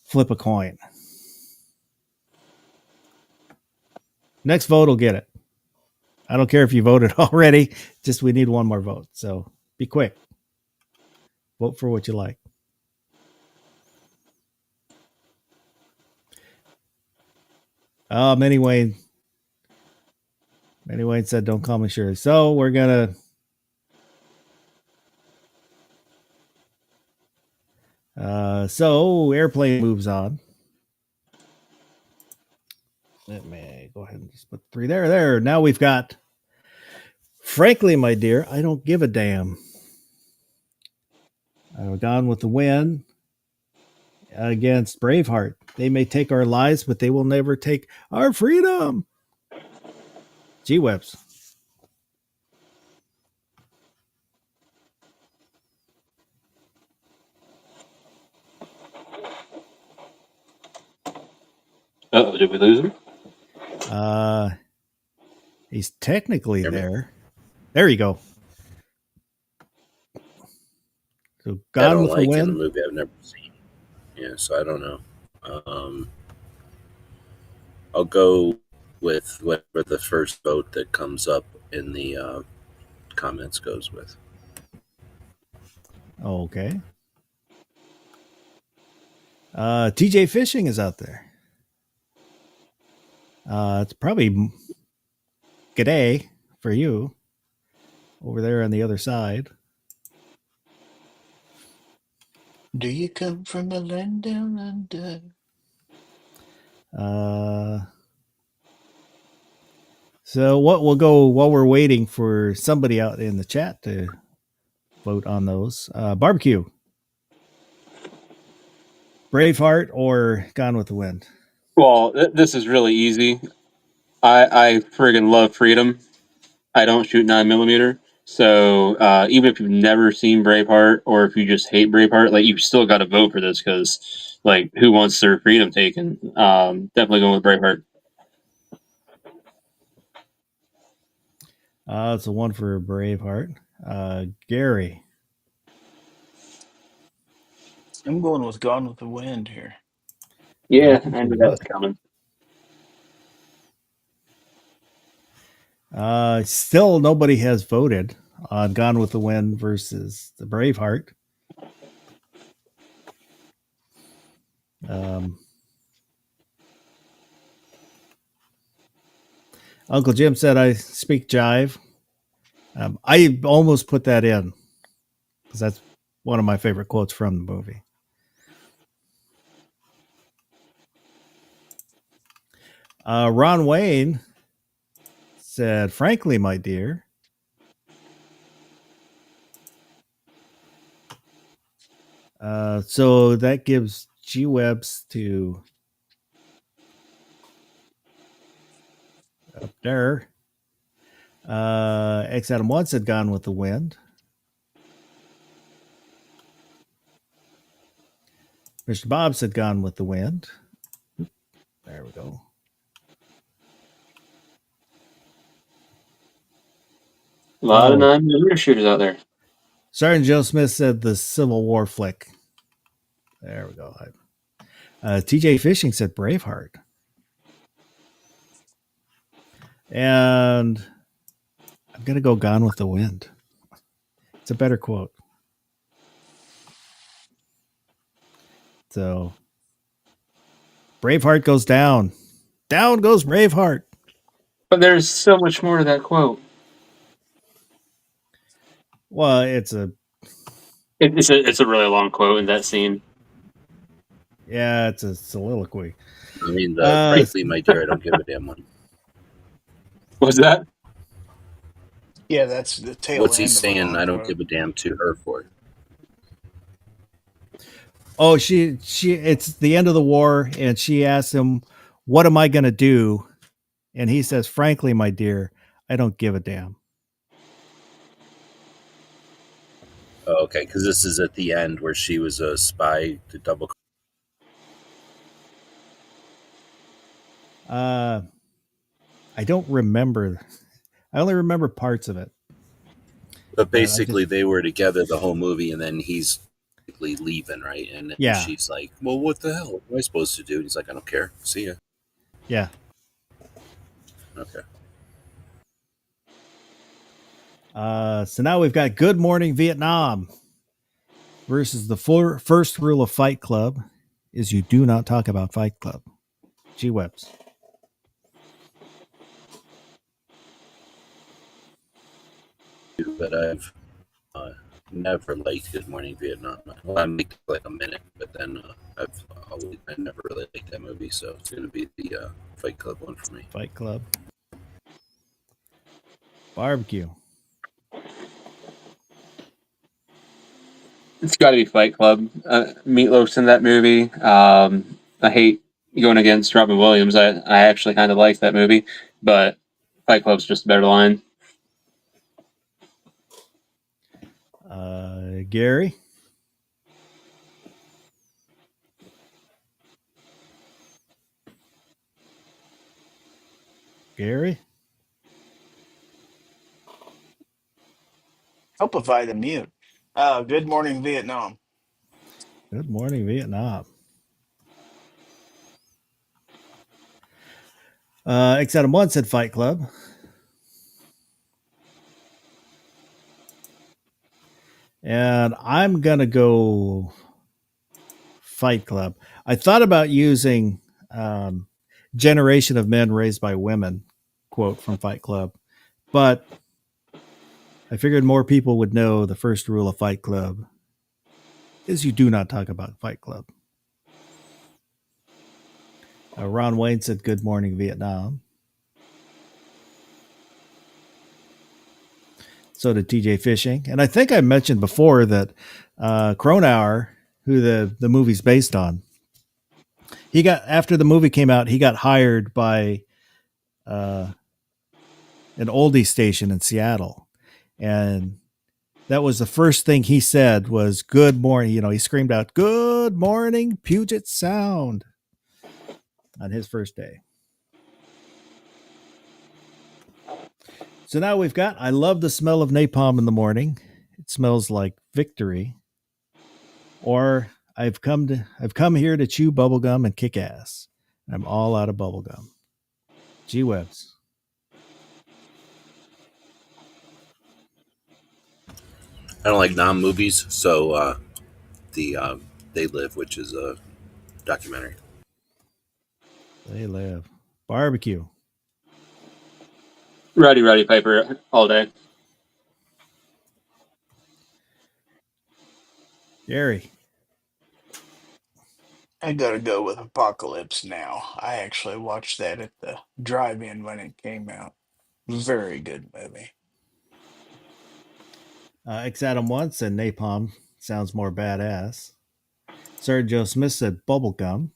flip a coin. Next vote will get it. I don't care if you voted already. Just we need one more vote. So be quick. Vote for what you like. Many Wayne said, "Don't call me Shirley." So we're gonna. So Airplane moves on. Let me go ahead and just put 3 there. There. Now we've got. Frankly, my dear, I don't give a damn. Gone with the Wind against Braveheart. They may take our lives, but they will never take our freedom. G-Webs. Uh-oh, did we lose him? He's technically there. There you go. So I Gone don't with like the in a Wind. movie I've never seen. Yeah, so I don't know. I'll go with whatever the first vote that comes up in the comments goes with. Okay. TJ Fishing is out there. It's probably g'day for you over there on the other side. Do you come from a land down under? So what we'll go while we're waiting for somebody out in the chat to vote on those. Barbecue, Braveheart, or Gone with the Wind? Well, this is really easy. I friggin' love freedom. I don't shoot 9mm. So even if you've never seen Braveheart, or if you just hate Braveheart, like, you've still got to vote for this, because, like, who wants their freedom taken? Definitely going with Braveheart. It's a one for Braveheart. Gary, I'm going with Gone with the Wind here. Yeah, Lucky I for knew you. that was coming. Still nobody has voted on Gone with the Wind versus the Braveheart. Uncle Jim said I speak jive. I almost put that in because that's one of my favorite quotes from the movie. Ron Wayne said, "Frankly, my dear." So that gives G Webs to up there. X Adam 1 said Gone with the Wind. Mr. Bob said Gone with the Wind. There we go. A lot of 9mm shooters out there. Sergeant Joe Smith said the Civil War flick. There we go. TJ Fishing said Braveheart. And I'm going to go Gone with the Wind. It's a better quote. So Braveheart goes down. Down goes Braveheart. But there's so much more to that quote. Well, it's a really long quote in that scene. Yeah, it's a soliloquy. I mean, frankly, my dear, I don't give a damn one. What's that? Yeah, that's the tail What's he end of a saying? long I don't quote. give a damn to her for. Oh, she it's the end of the war, and she asks him, "What am I going to do?" And he says, "Frankly, my dear, I don't give a damn." Oh, okay, because this is at the end where she was a spy to double. I don't remember. I only remember parts of it. But basically, they were together the whole movie, and then he's basically leaving, right? And then Yeah. she's like, "Well, what the hell? What am I supposed to do?" And he's like, "I don't care. See ya." Yeah. Okay. So now we've got Good Morning Vietnam versus the first rule of Fight Club is you do not talk about Fight Club. G Webs. But I've never liked Good Morning Vietnam. Well, I make like a minute, but then I never really liked that movie, so it's going to be the Fight Club one for me. Fight Club. Barbecue. It's got to be Fight Club. Meatloaf's in that movie. I hate going against Robin Williams. I actually kind of like that movie, but Fight Club's just a better line. Gary. Gary. Help if I mute. Good Morning Vietnam. Good Morning Vietnam. X Adam 1 said Fight Club. And I'm going to go Fight Club. I thought about using Generation of Men Raised by Women quote from Fight Club, but I figured more people would know the first rule of Fight Club is you do not talk about Fight Club. Ron Wayne said Good Morning Vietnam. So did TJ Fishing. And I think I mentioned before that Cronauer, who the movie's based on, he got, after the movie came out, he got hired by an oldie station in Seattle. And that was the first thing he said was "Good morning." You know, he screamed out "Good morning, Puget Sound" on his first day. So now we've got, I love the smell of napalm in the morning. It smells like victory. Or I've come here to chew bubblegum and kick ass. I'm all out of bubblegum. G Webs. I don't like non-movies, so the They Live, which is a documentary. They live. Barbecue. Roddy Piper all day. Gary. I gotta go with Apocalypse Now. I actually watched that at the drive-in when it came out. Very good movie. X Adam 1 said napalm sounds more badass. Sir Joe Smith said bubblegum.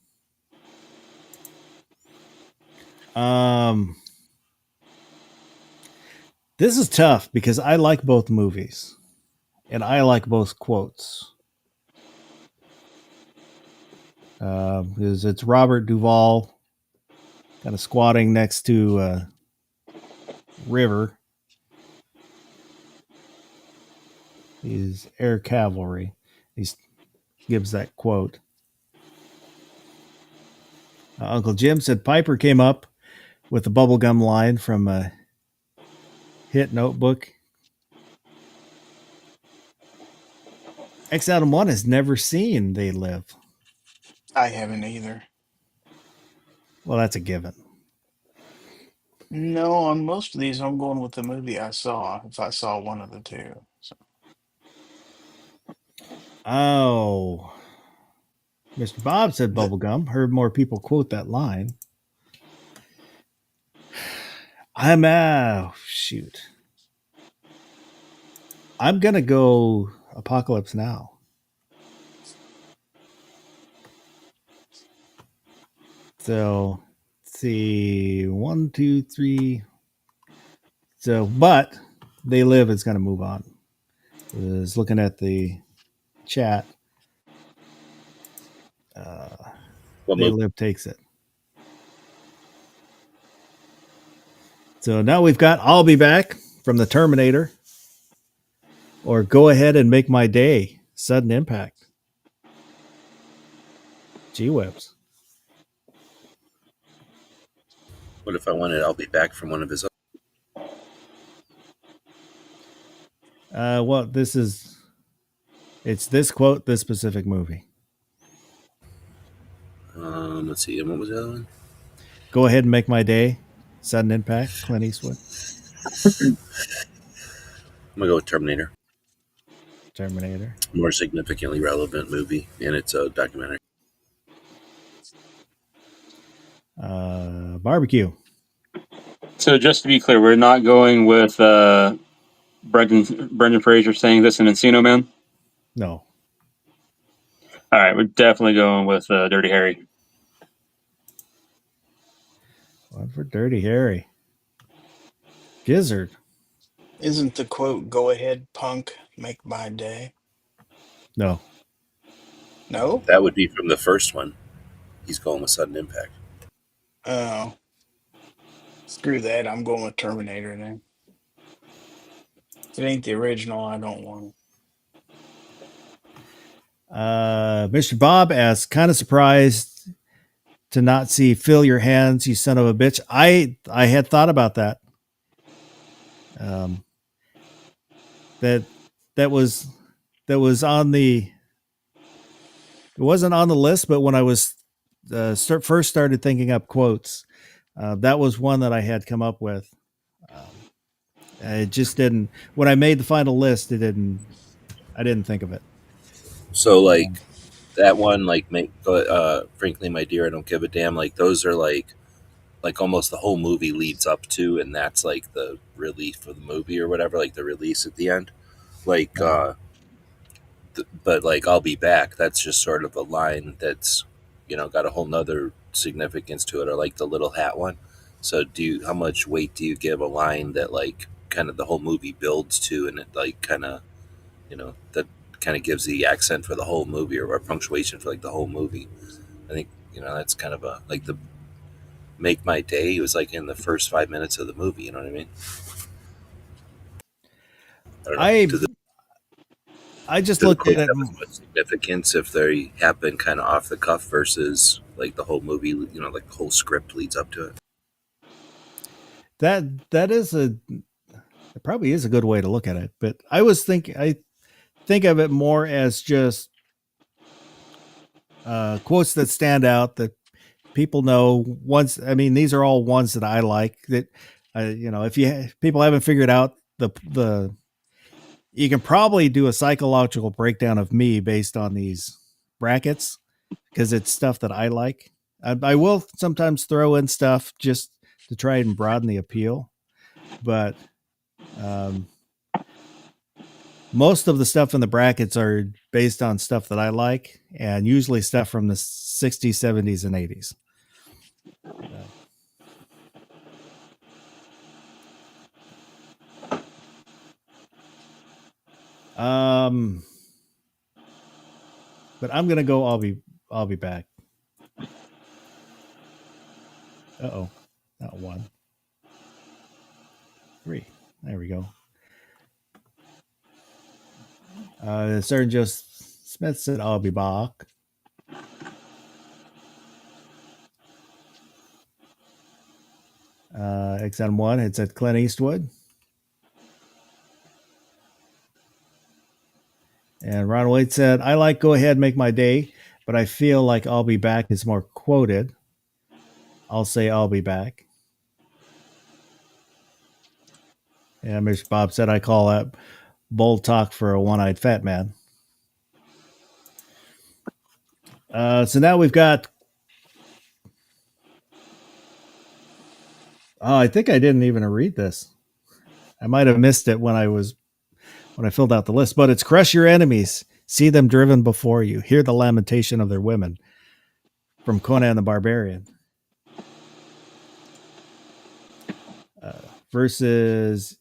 This is tough because I like both movies and I like both quotes. Because it's Robert Duvall kind of squatting next to River. He's air cavalry. He gives that quote. Uncle Jim said Piper came up with the bubblegum line from a hit Notebook. X Adam 1 has never seen They Live. I haven't either. Well, that's a given. No, on most of these, I'm going with the movie I saw, if I saw one of the two. So. Oh. Mr. Bob said The- bubblegum. Heard more people quote that line. Shoot. I'm going to go Apocalypse Now. So, let's see. 1, 2, 3. So, but They Live is going to move on. I was looking at the chat. What They movie? Live takes it. So now we've got I'll Be Back from the Terminator, or Go Ahead and Make My Day, Sudden Impact. G-Webs. What if I wanted I'll Be Back from one of his Well, it's this quote, this specific movie. let's see, and what was the other one? Go Ahead and Make My Day, Sudden Impact, Clint Eastwood. I'm gonna go with Terminator. Terminator. More significantly relevant movie, and it's a documentary. Barbecue. So just to be clear, we're not going with Brendan Fraser saying this in Encino Man. No. All right, we're definitely going with Dirty Harry. One for Dirty Harry. Gizzard. Isn't the quote, "Go ahead, punk, make my day"? No. No? That would be from the first one. He's going with Sudden Impact. Oh. Screw that. I'm going with Terminator then. If it ain't the original, I don't want it. Mr. Bob asks, kind of surprised to not see Fill Your Hands, You Son of a Bitch. I had thought about that. That was on the, it wasn't on the list, but when I was first started thinking up quotes, that was one that I had come up with. I just didn't, when I made the final list, I didn't think of it. So like that one, like Frankly My Dear, I Don't Give a Damn. Like those are like like almost the whole movie leads up to, and that's like the relief for the movie or whatever, like the release at the end. Like, but like I'll be back. That's just sort of a line that's got a whole nother significance to it, or like the little hat one. So how much weight do you give a line that like kind of the whole movie builds to, and it like kind of that kind of gives the accent for the whole movie, or punctuation for like the whole movie. I think that's kind of a like the make my day. It was like in the first 5 minutes of the movie. You know what I mean? I don't know. I just Does looked it at it. have as much significance if they happen kind of off the cuff versus like the whole movie? Like the whole script leads up to it. That it probably is a good way to look at it. But I think of it more as just quotes that stand out that people know. These are all ones that I like. That if people haven't figured out the you can probably do a psychological breakdown of me based on these brackets because it's stuff that I like. I will sometimes throw in stuff just to try and broaden the appeal, but most of the stuff in the brackets are based on stuff that I like, and usually stuff from the 60s, 70s, and 80s. But I'm gonna go. I'll be back. Uh-oh, not 1, 3. There we go. Sergeant Joseph Smith said, "I'll be back." XN1 had said Clint Eastwood. And Ron Wade said, "I like Go Ahead, Make My Day, but I feel like I'll Be Back is more quoted. I'll say I'll be back." And Mr. Bob said, "I call that bold talk for a one-eyed fat man." So now we've got... Oh, I think I didn't even read this. I might have missed it when I filled out the list, but it's crush your enemies, see them driven before you, hear the lamentation of their women, from Conan the Barbarian. Versus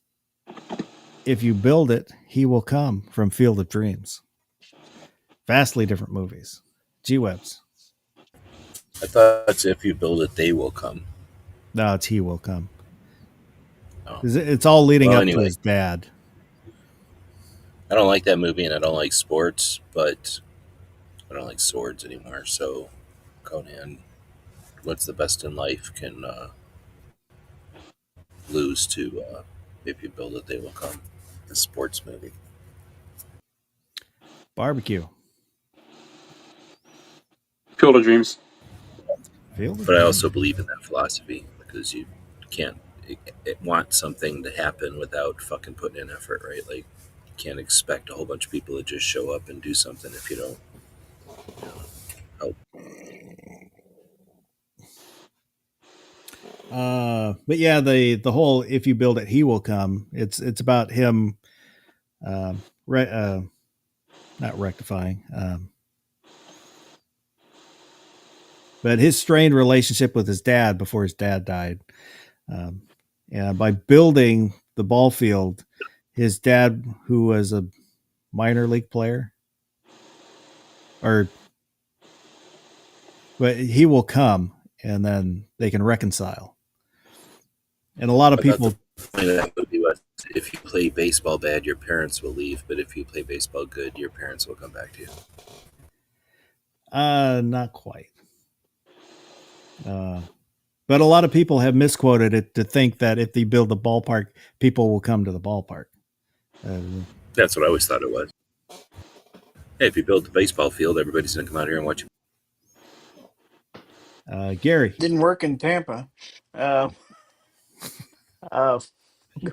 If You Build It, He Will Come, from Field of Dreams. Vastly different movies. G-Webs. I thought it's If You Build It, They Will Come. No, it's He Will Come. Oh. It's all leading up to his dad. I don't like that movie, and I don't like sports, but I don't like swords anymore. So Conan, what's the best in life, can lose to If You Build It, They Will Come, the sports movie. Barbecue. Field of Dreams. But I also believe in that philosophy, because you can't want something to happen without fucking putting in effort, right? Like, you can't expect a whole bunch of people to just show up and do something if you don't help. But yeah, the whole If You Build It, He Will Come. It's about him, not rectifying, but his strained relationship with his dad before his dad died. And by building the ball field, his dad, who was a minor league player, but he will come, and then they can reconcile. And a lot of people... The point of that movie was, if you play baseball bad, your parents will leave, but if you play baseball good, your parents will come back to you. Not quite. But a lot of people have misquoted it to think that if they build the ballpark, people will come to the ballpark. That's what I always thought it was. Hey, if you build the baseball field, everybody's going to come out here and watch you. Gary. Didn't work in Tampa. Go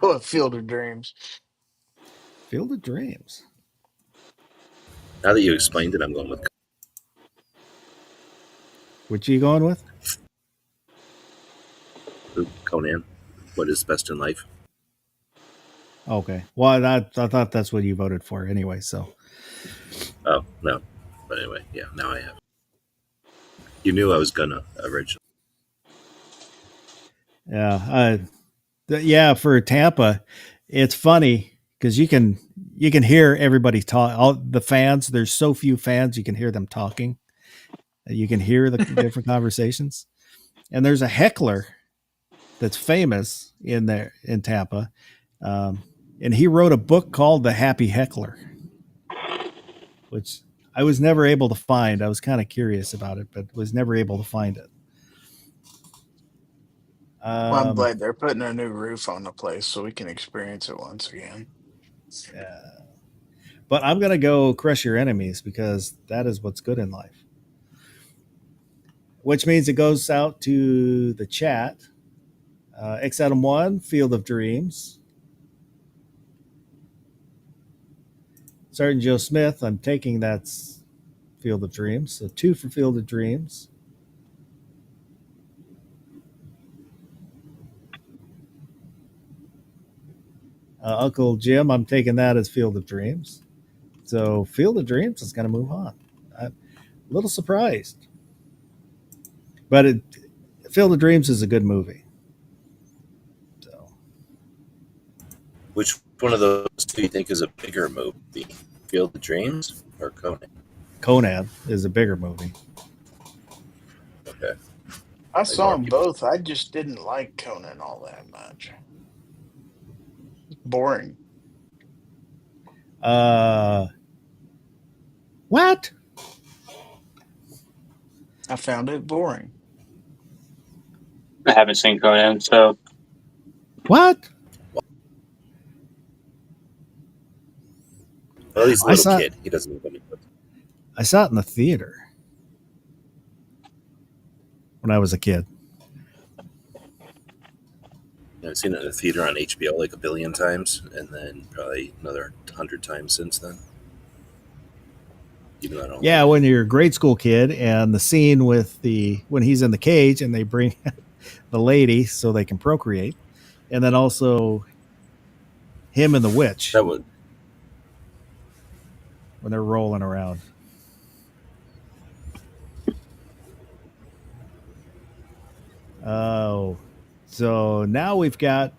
with Field of Dreams. Field of Dreams. Now that you explained it, I'm going with... Which are you going with? Conan, What is Best in Life. Okay. Well, I thought that's what you voted for anyway. So Oh no, but anyway, yeah. Now I have. You knew I was gonna originally. yeah, yeah. For Tampa, it's funny because you can hear everybody talk. All the fans. There's so few fans. You can hear them talking. You can hear the different conversations. And there's a heckler that's famous in there in Tampa, and he wrote a book called The Happy Heckler, which I was never able to find. I was kind of curious about it, but was never able to find it. Well, I'm glad they're putting a new roof on the place so we can experience it once again. But I'm going to go Crush Your Enemies because that is what's good in life. Which means it goes out to the chat. X Adam 1, Field of Dreams. Sergeant Joe Smith, I'm taking that's Field of Dreams. So 2 for Field of Dreams. Uncle Jim, I'm taking that as Field of Dreams. So Field of Dreams is going to move on. I'm a little surprised. But Field of Dreams is a good movie. So Which one of those do you think is a bigger movie, Field of Dreams or Conan? Conan is a bigger movie. Okay. I saw more them people- both. I just didn't like Conan all that much. Boring. What? I found it boring. I haven't seen Conan, so What? Well, he's a I little saw- kid. He doesn't even know. I saw it in the theater when I was a kid. I've seen it in the theater on HBO like a billion times, and then probably another 100 times since then. Even though I don't. Yeah, when you're a grade school kid, and the scene with when he's in the cage and they bring the lady so they can procreate, and then also him and the witch That was when they're rolling around. Oh, so now we've got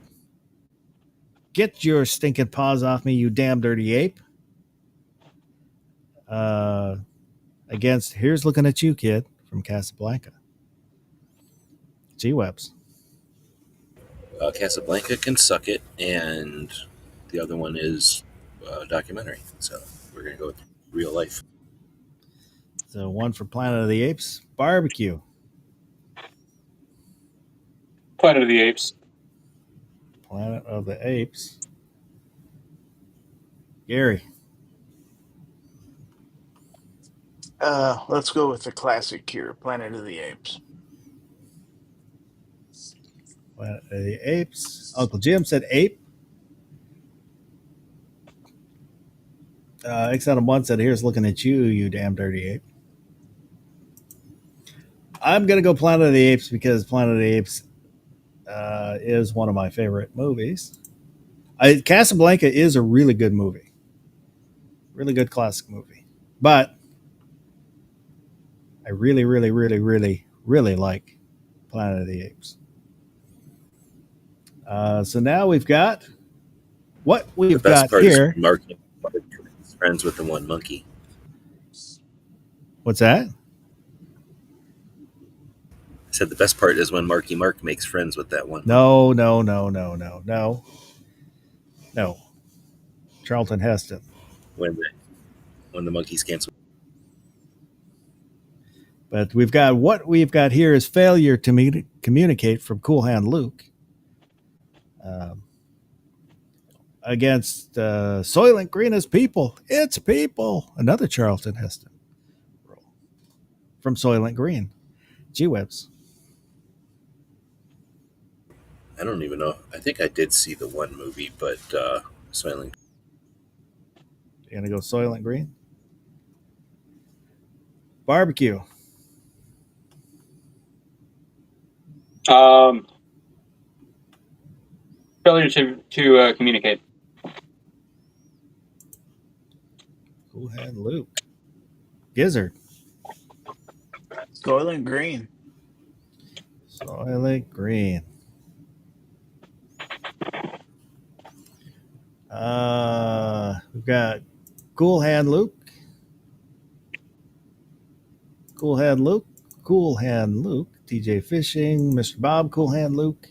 Get Your Stinking Paws Off Me, You Damn Dirty Ape. Against Here's Looking at You, Kid from Casablanca. G-Webs. Casablanca Can Suck It, and the other one is a documentary. So we're going to go with real life. So 1 for Planet of the Apes. Barbecue. Planet of the Apes. Planet of the Apes. Gary. Let's go with the classic here, Planet of the Apes. Planet of the Apes. Uncle Jim said ape. X Adam 1 said, Here's Looking at You, You Damn Dirty Ape. I'm going to go Planet of the Apes because Planet of the Apes is one of my favorite movies. Casablanca is a really good movie. Really good classic movie. But I really, really, really, really, really like Planet of the Apes. So now we've got what we've The best got part here. is Marky Mark is friends with the one monkey. What's that? I said the best part is when Marky Mark makes friends with that one. No. Charlton Heston. When the monkeys can't swim. But what we've got here is failure to communicate from Cool Hand Luke against Soylent Green is people. It's people. Another Charlton Heston role from Soylent Green. G-Webs. I don't even know. I think I did see the one movie, but Soylent. You're going to go Soylent Green? Barbecue. Failure to communicate. Cool Hand Luke. Gizzard. Soylent Green. Soylent Green. We've got Cool Hand Luke. Cool Hand Luke. Cool Hand Luke. TJ Fishing. Mr. Bob. Cool Hand Luke.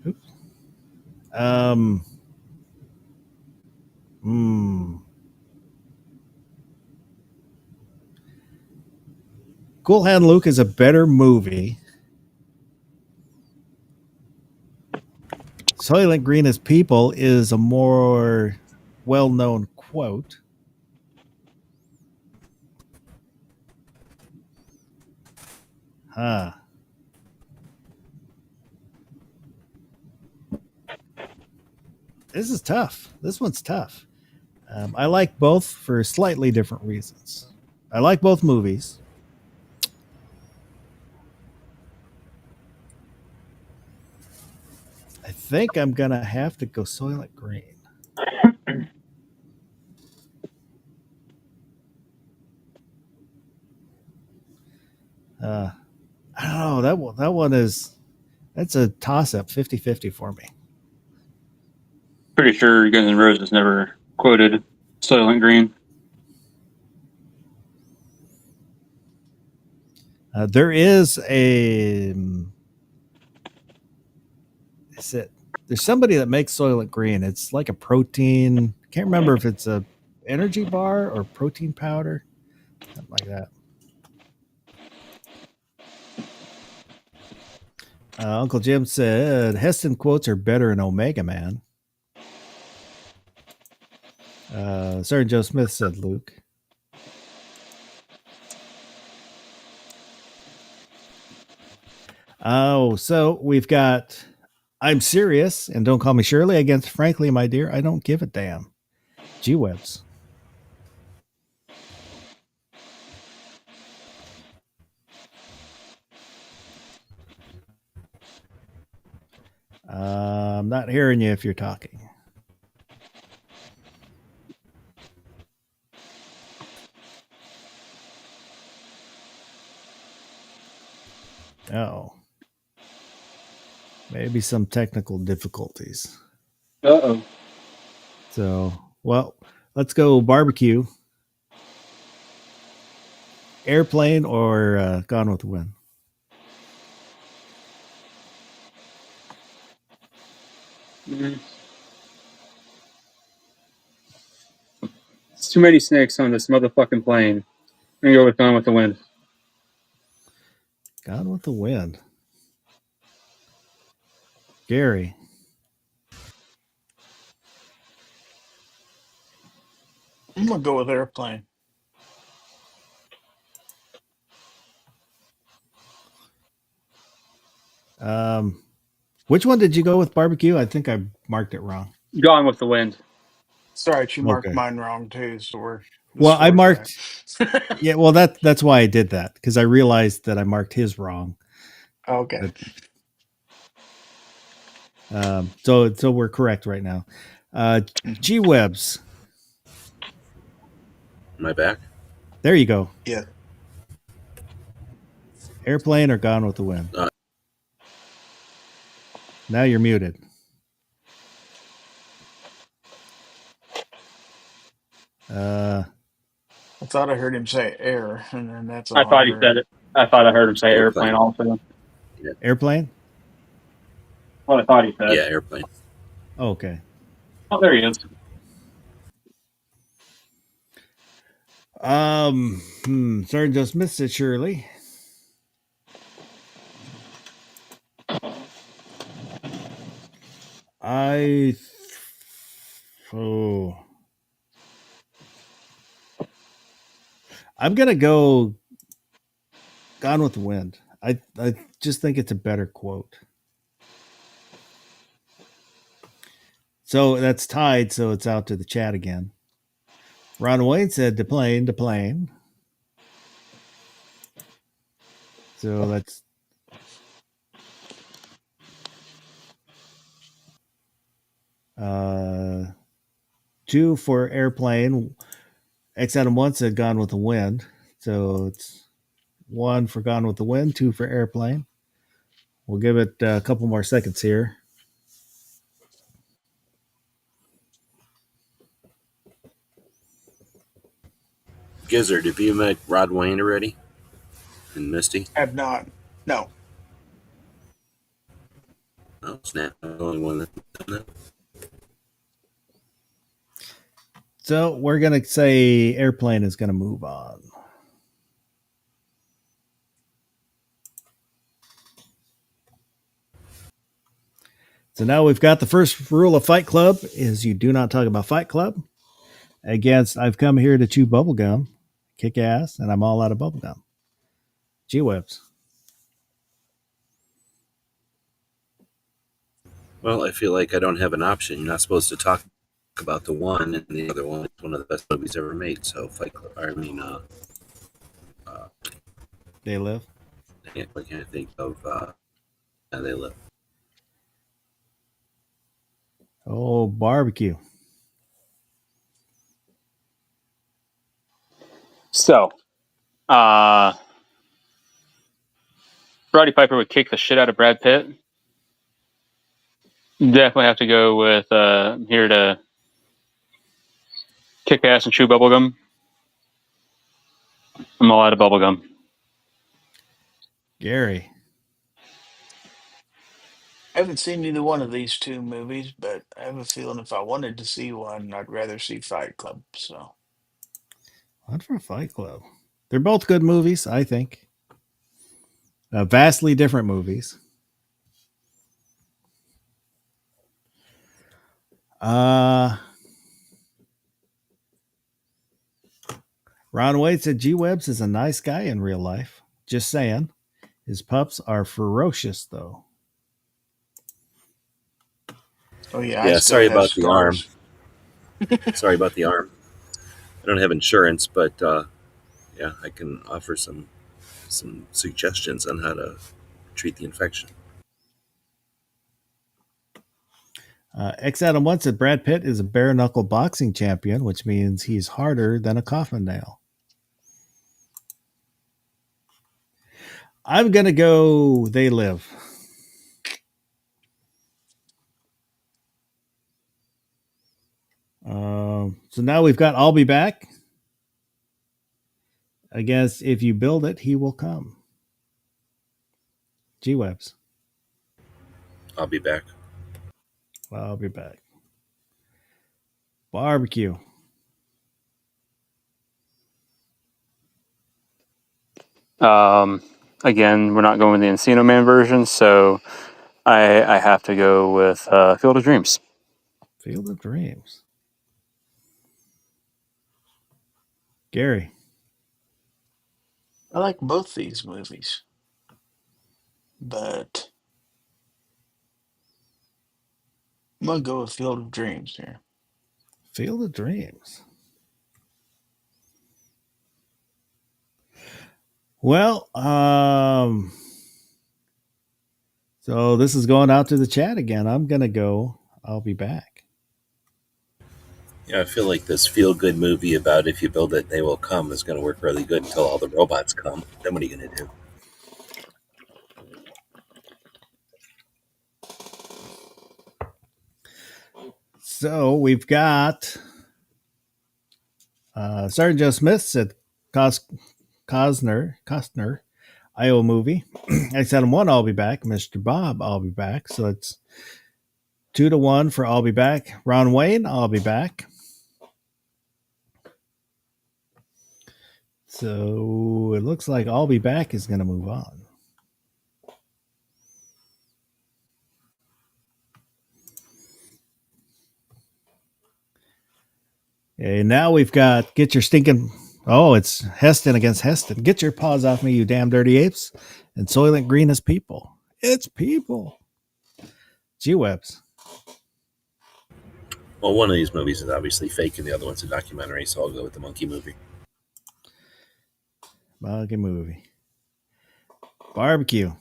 Oops. Cool Hand Luke is a better movie. Soylent Green as People is a more well-known quote. Huh. This is tough. This one's tough. I like both for slightly different reasons. I like both movies. I think I'm going to have to go Soylent Green. I don't know. That one is, that's a toss-up, 50-50 for me. Pretty sure Guns N' Roses never quoted Soylent Green. There is a... there's somebody that makes Soylent Green. It's like a protein. Can't remember if it's a energy bar or protein powder, something like that. Uncle Jim said Heston quotes are better in Omega Man. Sergeant Joe Smith said Luke. Oh, so we've got I'm Serious and Don't Call Me Shirley against Frankly, My Dear, I Don't Give a Damn. G-Webs. I'm not hearing you if you're talking. Oh. Maybe some technical difficulties. Uh-oh. So, well, let's go Barbecue. Airplane or Gone with the Wind? Mm-hmm. It's too many snakes on this motherfucking plane. I'm gonna go with Gone with the Wind. Gone with the Wind. Gary. I'm gonna go with Airplane. Which one did you go with Barbecue? I think I marked it wrong. Gone with the Wind. Sorry, you marked Okay. mine wrong too. So Well, I marked. right. Yeah, well, that's why I did that, because I realized that I marked his wrong. Okay. So we're correct right now. G-Webs. Am I back? There you go. Yeah. Airplane or Gone with the Wind? Now you're muted. I thought I heard him say air, and then that's all I thought he heard. said it. I thought I heard him say Airplane. airplane also. Airplane? What I thought he said. Yeah, Airplane. Oh, okay. Oh, there he is. Sorry, just missed it, Shirley. I'm gonna go Gone with the Wind. I just think it's a better quote. So that's tied, so it's out to the chat again. Ron Wayne said to plane. So that's 2 for Airplane. X Adam 1 said Gone with the Wind. So it's 1 for Gone with the Wind, 2 for Airplane. We'll give it a couple more seconds here. Gizzard, have you met Rod Wayne already? And Misty? Have not. No. Oh, snap. I'm the only one that's done that. So we're going to say Airplane is going to move on. So now we've got the first rule of Fight Club is you do not talk about Fight Club. Against, I've come here to chew bubblegum, kick ass, and I'm all out of bubblegum. G-Webs. Well, I feel like I don't have an option. You're not supposed to talk about the one, and the other one is one of the best movies ever made. So Fight Club. They Live. What can I think of? They Live. Oh, barbecue. So, Roddy Piper would kick the shit out of Brad Pitt. Definitely have to go with here to kick ass and chew bubblegum. I'm all out of bubblegum. Gary. I haven't seen either one of these two movies, but I have a feeling if I wanted to see one, I'd rather see Fight Club. So What for Fight Club? They're both good movies, I think. Vastly different movies. Ron Wade said G-Webs is a nice guy in real life. Just saying. His pups are ferocious, though. oh yeah, I Yeah, still sorry have about the arm. scars. Sorry about the arm. I don't have insurance, but yeah, I can offer some suggestions on how to treat the infection. X Adam once said Brad Pitt is a bare knuckle boxing champion, which means he's harder than a coffin nail. I'm going to go They Live. So now we've got I'll Be Back. I guess if you build it, he will come. G-Webs. I'll be back. I'll be back. Barbecue. Again, we're not going with the Encino Man version, so I have to go with Field of Dreams. Field of Dreams. Gary. I like both these movies, but I'm gonna go with Field of Dreams here. Field of Dreams. Well, so this is going out to the chat again. I'm going to go I'll Be Back. Yeah, I feel like this feel-good movie about if you build it, they will come is going to work really good until all the robots come. Then what are you going to do? So we've got Sergeant Joe Smith said Costner, Iowa movie. X Adam 1, I'll Be Back. Mr. Bob, I'll Be Back. So it's 2-1 for I'll Be Back. Ron Wayne, I'll Be Back. So it looks like I'll Be Back is going to move on. Okay, now we've got Get Your Stinking... Oh, it's Heston against Heston. Get your paws off me, you damn dirty apes. And Soylent Green is people. It's people. G-Webs. Well, one of these movies is obviously fake, and the other one's a documentary, so I'll go with the monkey movie. Monkey movie. Barbecue.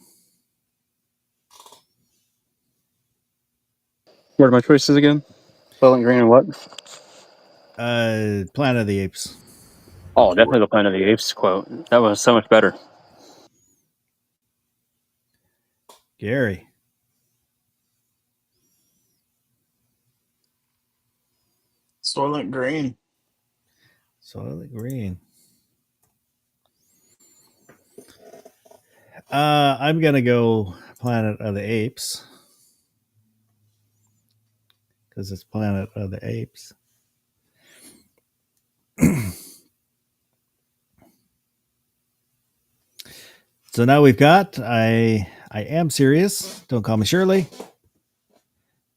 What are my choices again? Soylent Green and what? Planet of the Apes. Oh, definitely the Planet of the Apes quote. That was so much better. Gary. Soylent Green. Soylent Green. I'm gonna go Planet of the Apes because it's Planet of the Apes. So now we've got I am serious. Don't call me Shirley.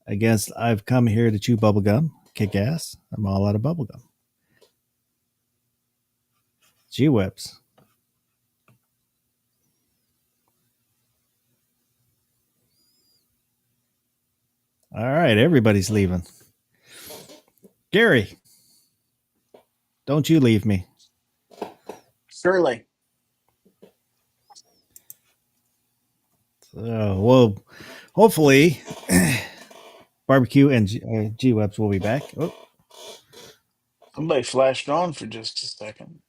Against I've come here to chew bubblegum, kick ass. I'm all out of bubblegum. G-Webs. All right, everybody's leaving. Gary, don't you leave me. Shirley. So, well, hopefully, barbecue and G-Webs will be back. Oh, Somebody flashed on for just a second.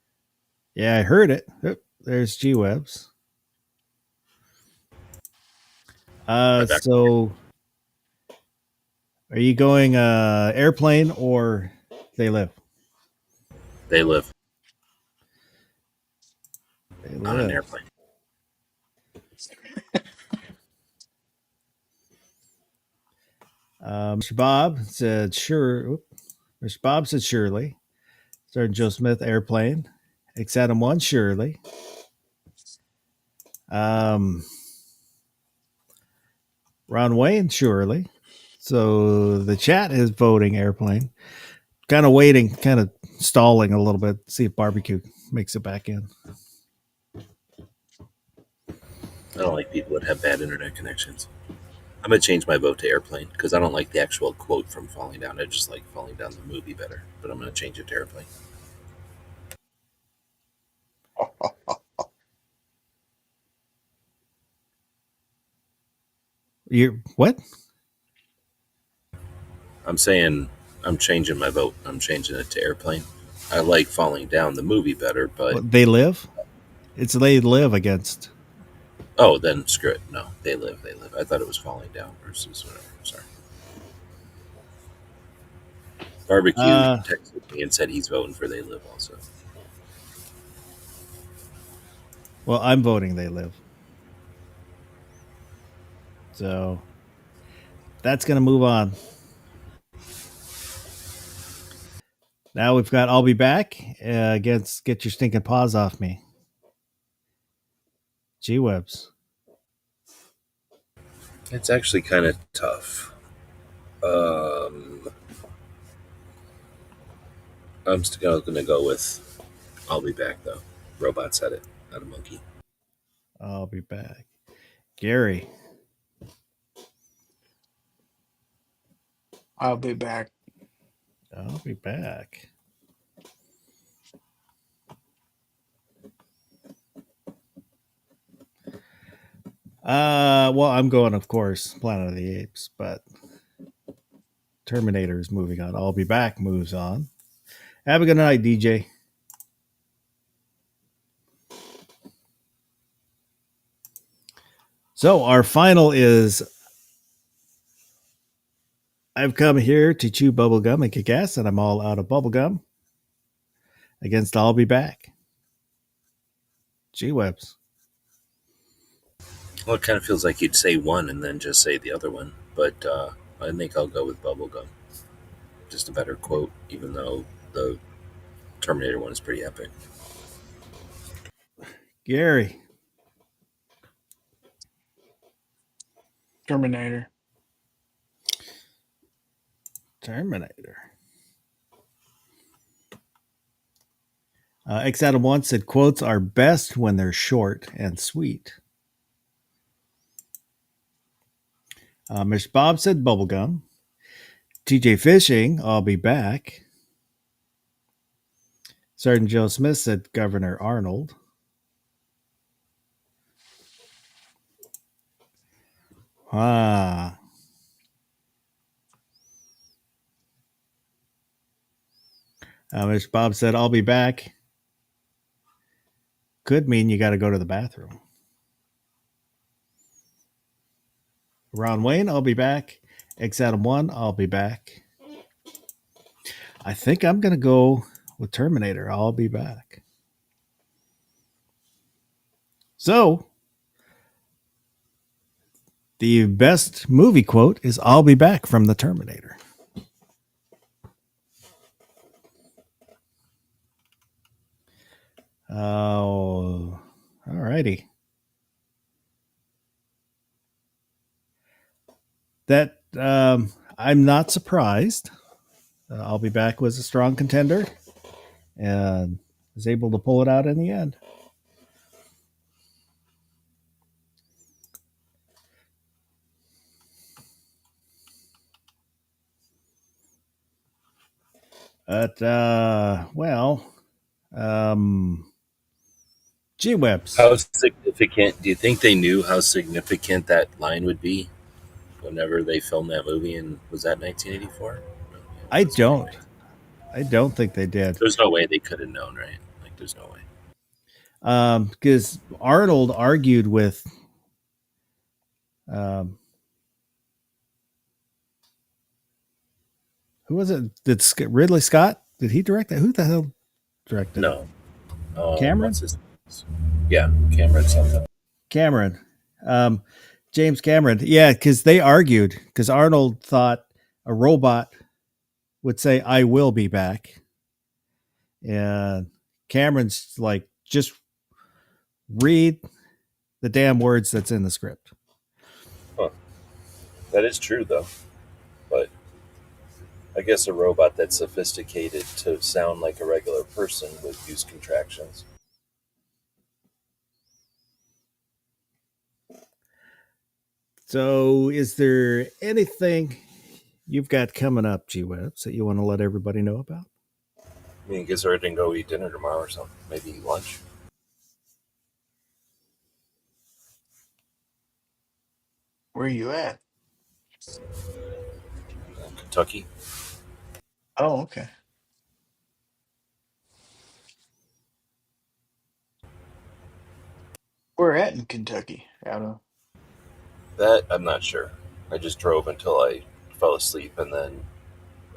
yeah, I heard it. Oh, there's G-Webs. So are you going airplane or They Live? They live They on an Live. airplane. Mr. Bob said sure. Mr. Bob said Shirley. Sergeant Joe Smith, airplane. X Adam 1, Shirley. Ron Wayne, Shirley. So the chat is voting airplane. Kind of waiting, kind of stalling a little bit. See if barbecue makes it back in. I don't like people that have bad internet connections. I'm gonna change my vote to airplane because I don't like the actual quote from Falling Down. I just like Falling Down the movie better. But I'm gonna change it to airplane. You what? I'm saying I'm changing my vote. I'm changing it to airplane. I like Falling Down the movie better, but What, They Live? It's They Live against. oh, then screw it. No, They Live. They Live. I thought it was Falling Down versus whatever. Sorry. Barbecue texted me and said he's voting for They Live also. Well, I'm voting They Live. So that's going to move on. Now we've got I'll Be Back against Get Your Stinking Paws Off Me. G-Webs. It's actually kind of tough. I'm still going to go with I'll Be Back, though. Robot said it, not a monkey. I'll Be Back. Gary. I'll be back. I'll Be Back. Well, I'm going, of course, Planet of the Apes, but Terminator is moving on. I'll Be Back moves on. Have a good night, DJ. So our final is I've come here to chew bubblegum and kick ass, and I'm all out of bubblegum. Against I'll Be Back. G-Webs. Well, it kind of feels like you'd say one and then just say the other one, but I think I'll go with Bubblegum. Just a better quote, even though the Terminator one is pretty epic. Gary. Terminator. Terminator. X Adam 1 said quotes are best when they're short and sweet. Mr. Bob said bubblegum. TJ Fishing, I'll be back. Sergeant Joe Smith said Governor Arnold. Mr. Bob said, I'll be back. Could mean you got to go to the bathroom. Ron Wayne, I'll be back. X Adam 1, I'll be back. I think I'm going to go with Terminator. I'll be back. So, the best movie quote is I'll be back from the Terminator. Oh, all righty. That I'm not surprised. I'll be back was a strong contender and was able to pull it out in the end. But G-Webs. How significant do you think they knew how significant that line would be whenever they filmed that movie? And was that 1984? I don't think they did. There's no way they could have known, right? Like, there's no way. Because Arnold argued with who was it? Did Ridley Scott? Did he direct that? Who the hell directed No. it? Cameron? Yeah, Cameron something. Cameron. James Cameron. Yeah, because they argued. Because Arnold thought a robot would say, I will be back. And Cameron's like, just read the damn words that's in the script. Huh. That is true, though. But I guess a robot that's sophisticated to sound like a regular person would use contractions. So, is there anything you've got coming up, G-Webs, that you want to let everybody know about? I mean, I guess we're going to go eat dinner tomorrow or something. Maybe lunch. Where are you at? Kentucky. Oh, okay. Where at in Kentucky? Out of That, I'm not sure. I just drove until I fell asleep, and then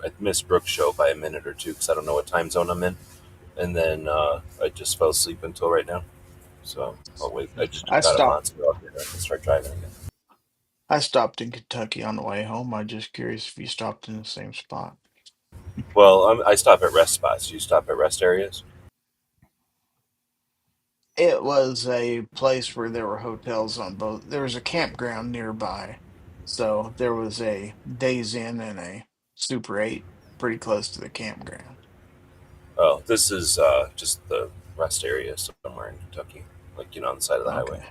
I missed Brooke's show by a minute or two because I don't know what time zone I'm in. And then I just fell asleep until right now. So I'll wait. I just I got a stopped. monster out here. I can start driving again. I stopped in Kentucky on the way home. I'm just curious if you stopped in the same spot. Well, I stop at rest spots. You stop at rest areas? It was a place where there were hotels on both. There was a campground nearby, so there was a Days Inn and a Super 8 pretty close to the campground. Oh, this is just the rest area somewhere in Kentucky, like on the side of the highway. Okay.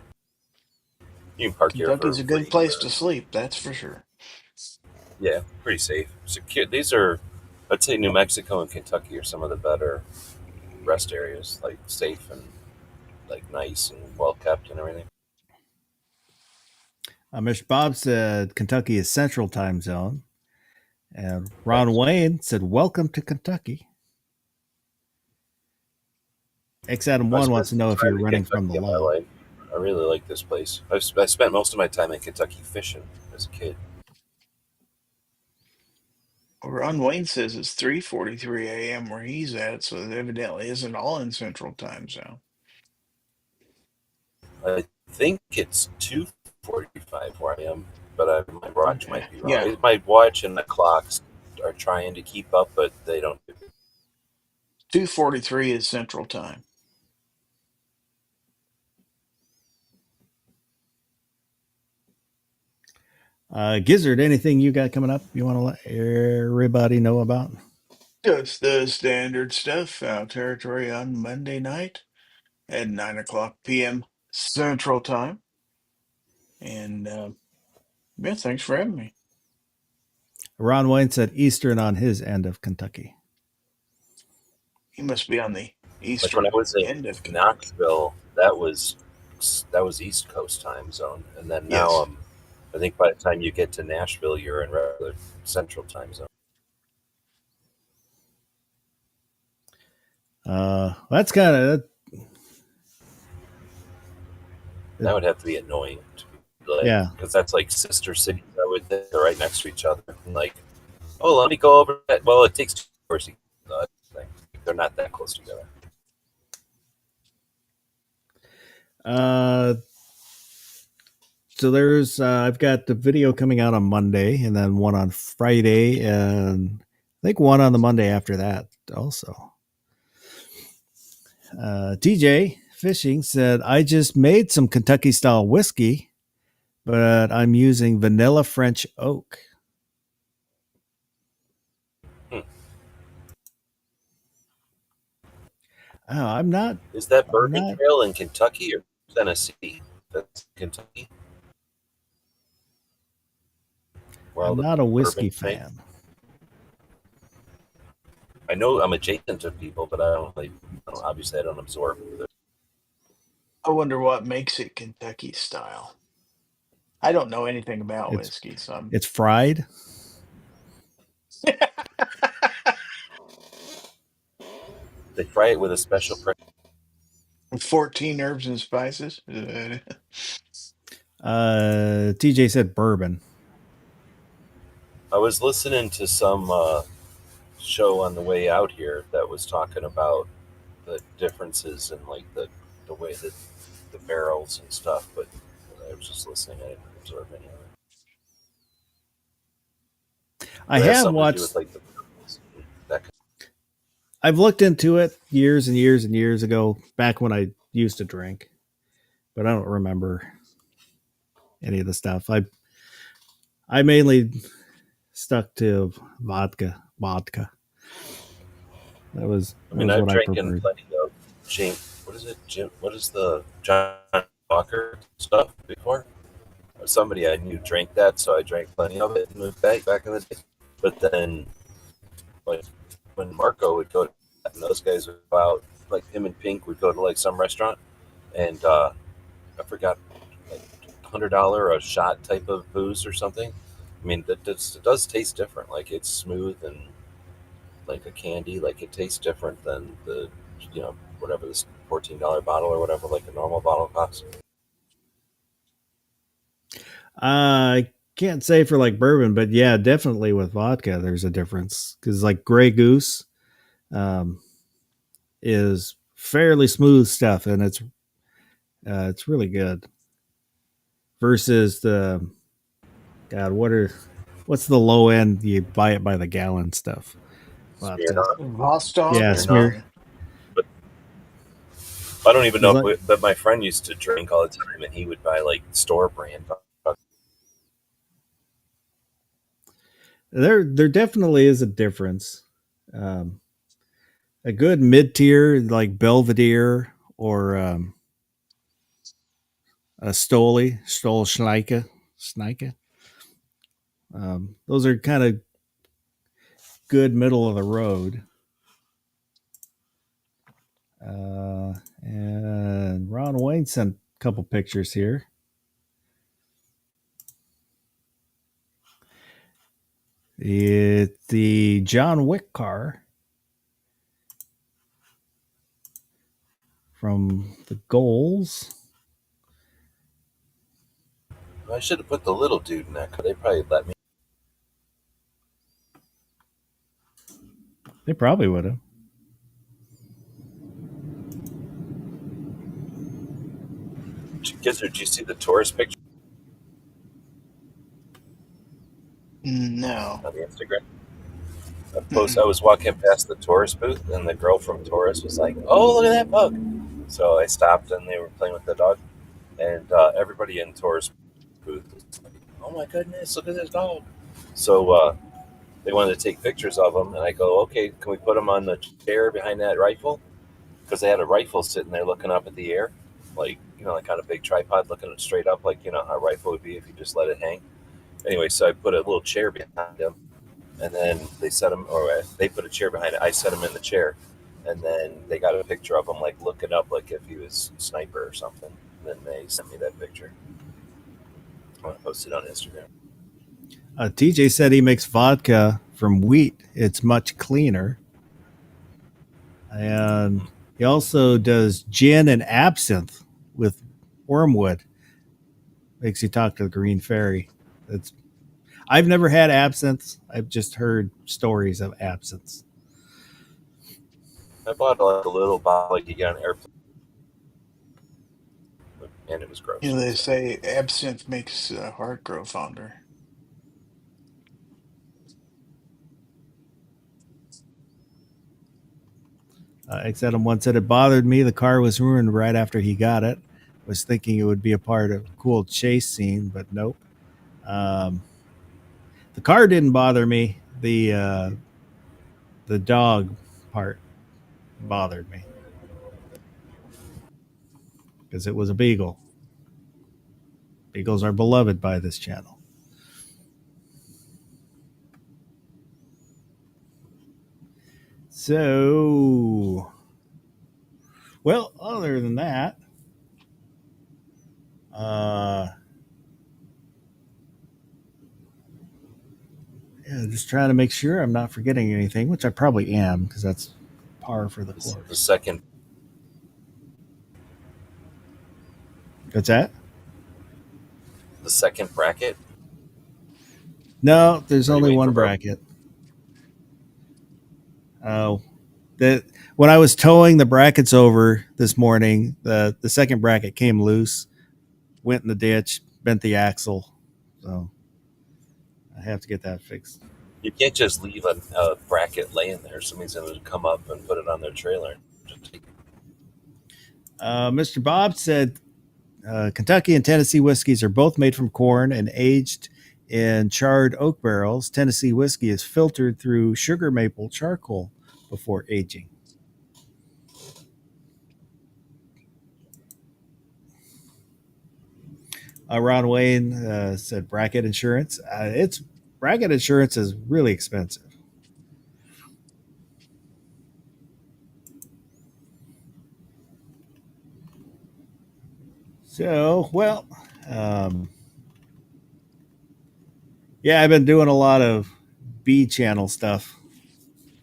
You can park here for Kentucky's a good free, place to sleep, that's for sure. Yeah, pretty safe. Secure. These are, I'd say, New Mexico and Kentucky are some of the better rest areas, like safe and like nice and well kept and everything. Mr. Bob said Kentucky is Central Time Zone. And Ron Wayne said, welcome to Kentucky. X Adam 1 wants to know if you're running from the law. I really like this place. I spent most of my time in Kentucky fishing as a kid. Well, Ron Wayne says it's 3:43 a.m. where he's at, so it evidently isn't all in Central Time Zone. I think it's 2:45 where I am, but my watch Okay. might be wrong. Yeah. My watch and the clocks are trying to keep up, but they don't. 2:43 is Central Time. Gizzard, anything you got coming up you want to let everybody know about? Just the standard stuff. Out territory on Monday night at 9 o'clock p.m. Central Time. And yeah, thanks for having me. Ron Wayne said Eastern on his end of Kentucky. He must be on the Like eastern when I was end in of Kentucky. Knoxville, that was East Coast time zone, and then now Yes. I think by the time you get to Nashville, you're in regular Central time zone. That's kind of That would have to be annoying. Yeah. Because that's like sister cities. I would think they're right next to each other. And like, oh, let me go over that. Well, it takes 2 hours to get that thing. They're not that close together. So there's I've got the video coming out on Monday, and then one on Friday, and I think one on the Monday after that also. TJ Fishing said, I just made some Kentucky style whiskey, but I'm using vanilla French oak. Oh, I'm not. Is that Bourbon not- Trail in Kentucky or Tennessee? That's Kentucky. Where all I'm the not a whiskey bourbon's made? fan. I know I'm adjacent to people, but I don't like. Obviously, I don't absorb. I wonder what makes it Kentucky style. I don't know anything about It's- whiskey, so I'm It's fried. They fry it with a special. 14 herbs and spices. TJ said bourbon. I was listening to some show on the way out here that was talking about the differences in like the way that the barrels and stuff, but I was just listening. I didn't absorb any of it. I It has have something to do watched. with, like, the barrels and that kind I've looked into it years and years and years ago, back when I used to drink, but I don't remember any of the stuff. I mainly stuck to vodka. That was, I mean, that I've was what I drinking preferred. plenty of what is the John Walker stuff before? Somebody I knew drank that, so I drank plenty of it and moved back in the day. But then, like, when Marco would go to and those guys would go out, like him and Pink would go to like some restaurant, and I forgot, like $100 a shot type of booze or something. I mean, it does taste different. Like, it's smooth and like a candy. Like, it tastes different than the whatever this $14 bottle or whatever like a normal bottle costs. I can't say for like bourbon, but yeah, definitely with vodka, there's a difference because like Grey Goose is fairly smooth stuff, and it's really good. Versus the what's the low end? You buy it by the gallon stuff. Vodka. Smirnoff. Vostok. Yeah, smear. I don't even know, Is that- but my friend used to drink all the time, and he would buy like store brand. There definitely is a difference. A good mid tier like Belvedere or a Stoli Schneike. Those are kind of good middle of the road. And Ron Wayne sent a couple pictures here. It's the John Wick car from the Goals. I should have put the little dude in that. They probably let me. They probably would have. Did you see the tourist picture No. on the Instagram? I was walking past the tourist booth, and the girl from Taurus was like, "Oh, look at that bug!" So I stopped, and they were playing with the dog, and everybody in Taurus booth was like, "Oh my goodness, look at this dog!" So they wanted to take pictures of him, and I go, "Okay, can we put him on the chair behind that rifle?" Because they had a rifle sitting there looking up at the air, like like on a big tripod, looking straight up, like how a rifle would be if you just let it hang. Anyway, so I put a little chair behind him. And then they put a chair behind it. I set him in the chair, and then they got a picture of him like looking up, like if he was a sniper or something. And then they sent me that picture. I'm gonna post it on Instagram. TJ said he makes vodka from wheat. It's much cleaner. And he also does gin and absinthe with wormwood. Makes you talk to the Green Fairy. I've never had absinthe. I've just heard stories of absinthe. I bought like a little bottle like you get on an airplane, and it was gross. You know, they say absinthe makes heart grow fonder. Except once said it bothered me. The car was ruined right after he got it. Was thinking it would be a part of a cool chase scene, but nope. The car didn't bother me. The dog part bothered me because it was a beagle. Beagles are beloved by this channel. So, well, other than that, yeah, just trying to make sure I'm not forgetting anything, which I probably am because that's par for the course. The second. What's that? The second bracket. No, there's Are you only waiting one for Bro? bracket. Oh, that when I was towing the brackets over this morning, the second bracket came loose, went in the ditch, bent the axle, so I have to get that fixed. You can't just leave a bracket laying there. Somebody's going to come up and put it on their trailer. Mr. Bob said Kentucky and Tennessee whiskeys are both made from corn and aged in charred oak barrels. Tennessee whiskey is filtered through sugar maple charcoal before aging. Ron Wayne said bracket insurance. It's bracket insurance is really expensive. So, well, yeah, I've been doing a lot of B channel stuff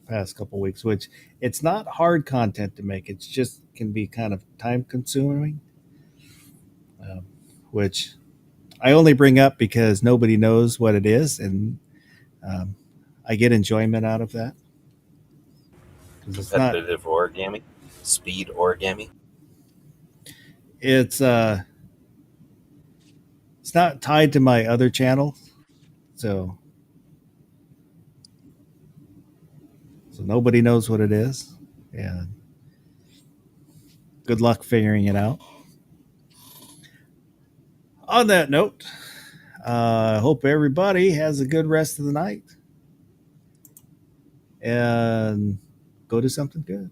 past couple weeks, which it's not hard content to make. It's just can be kind of time consuming, which I only bring up because nobody knows what it is, and I get enjoyment out of that. It's not. Competitive origami, speed origami. It's not tied to my other channel, so nobody knows what it is, and good luck figuring it out. On that note, I hope everybody has a good rest of the night and go do something good.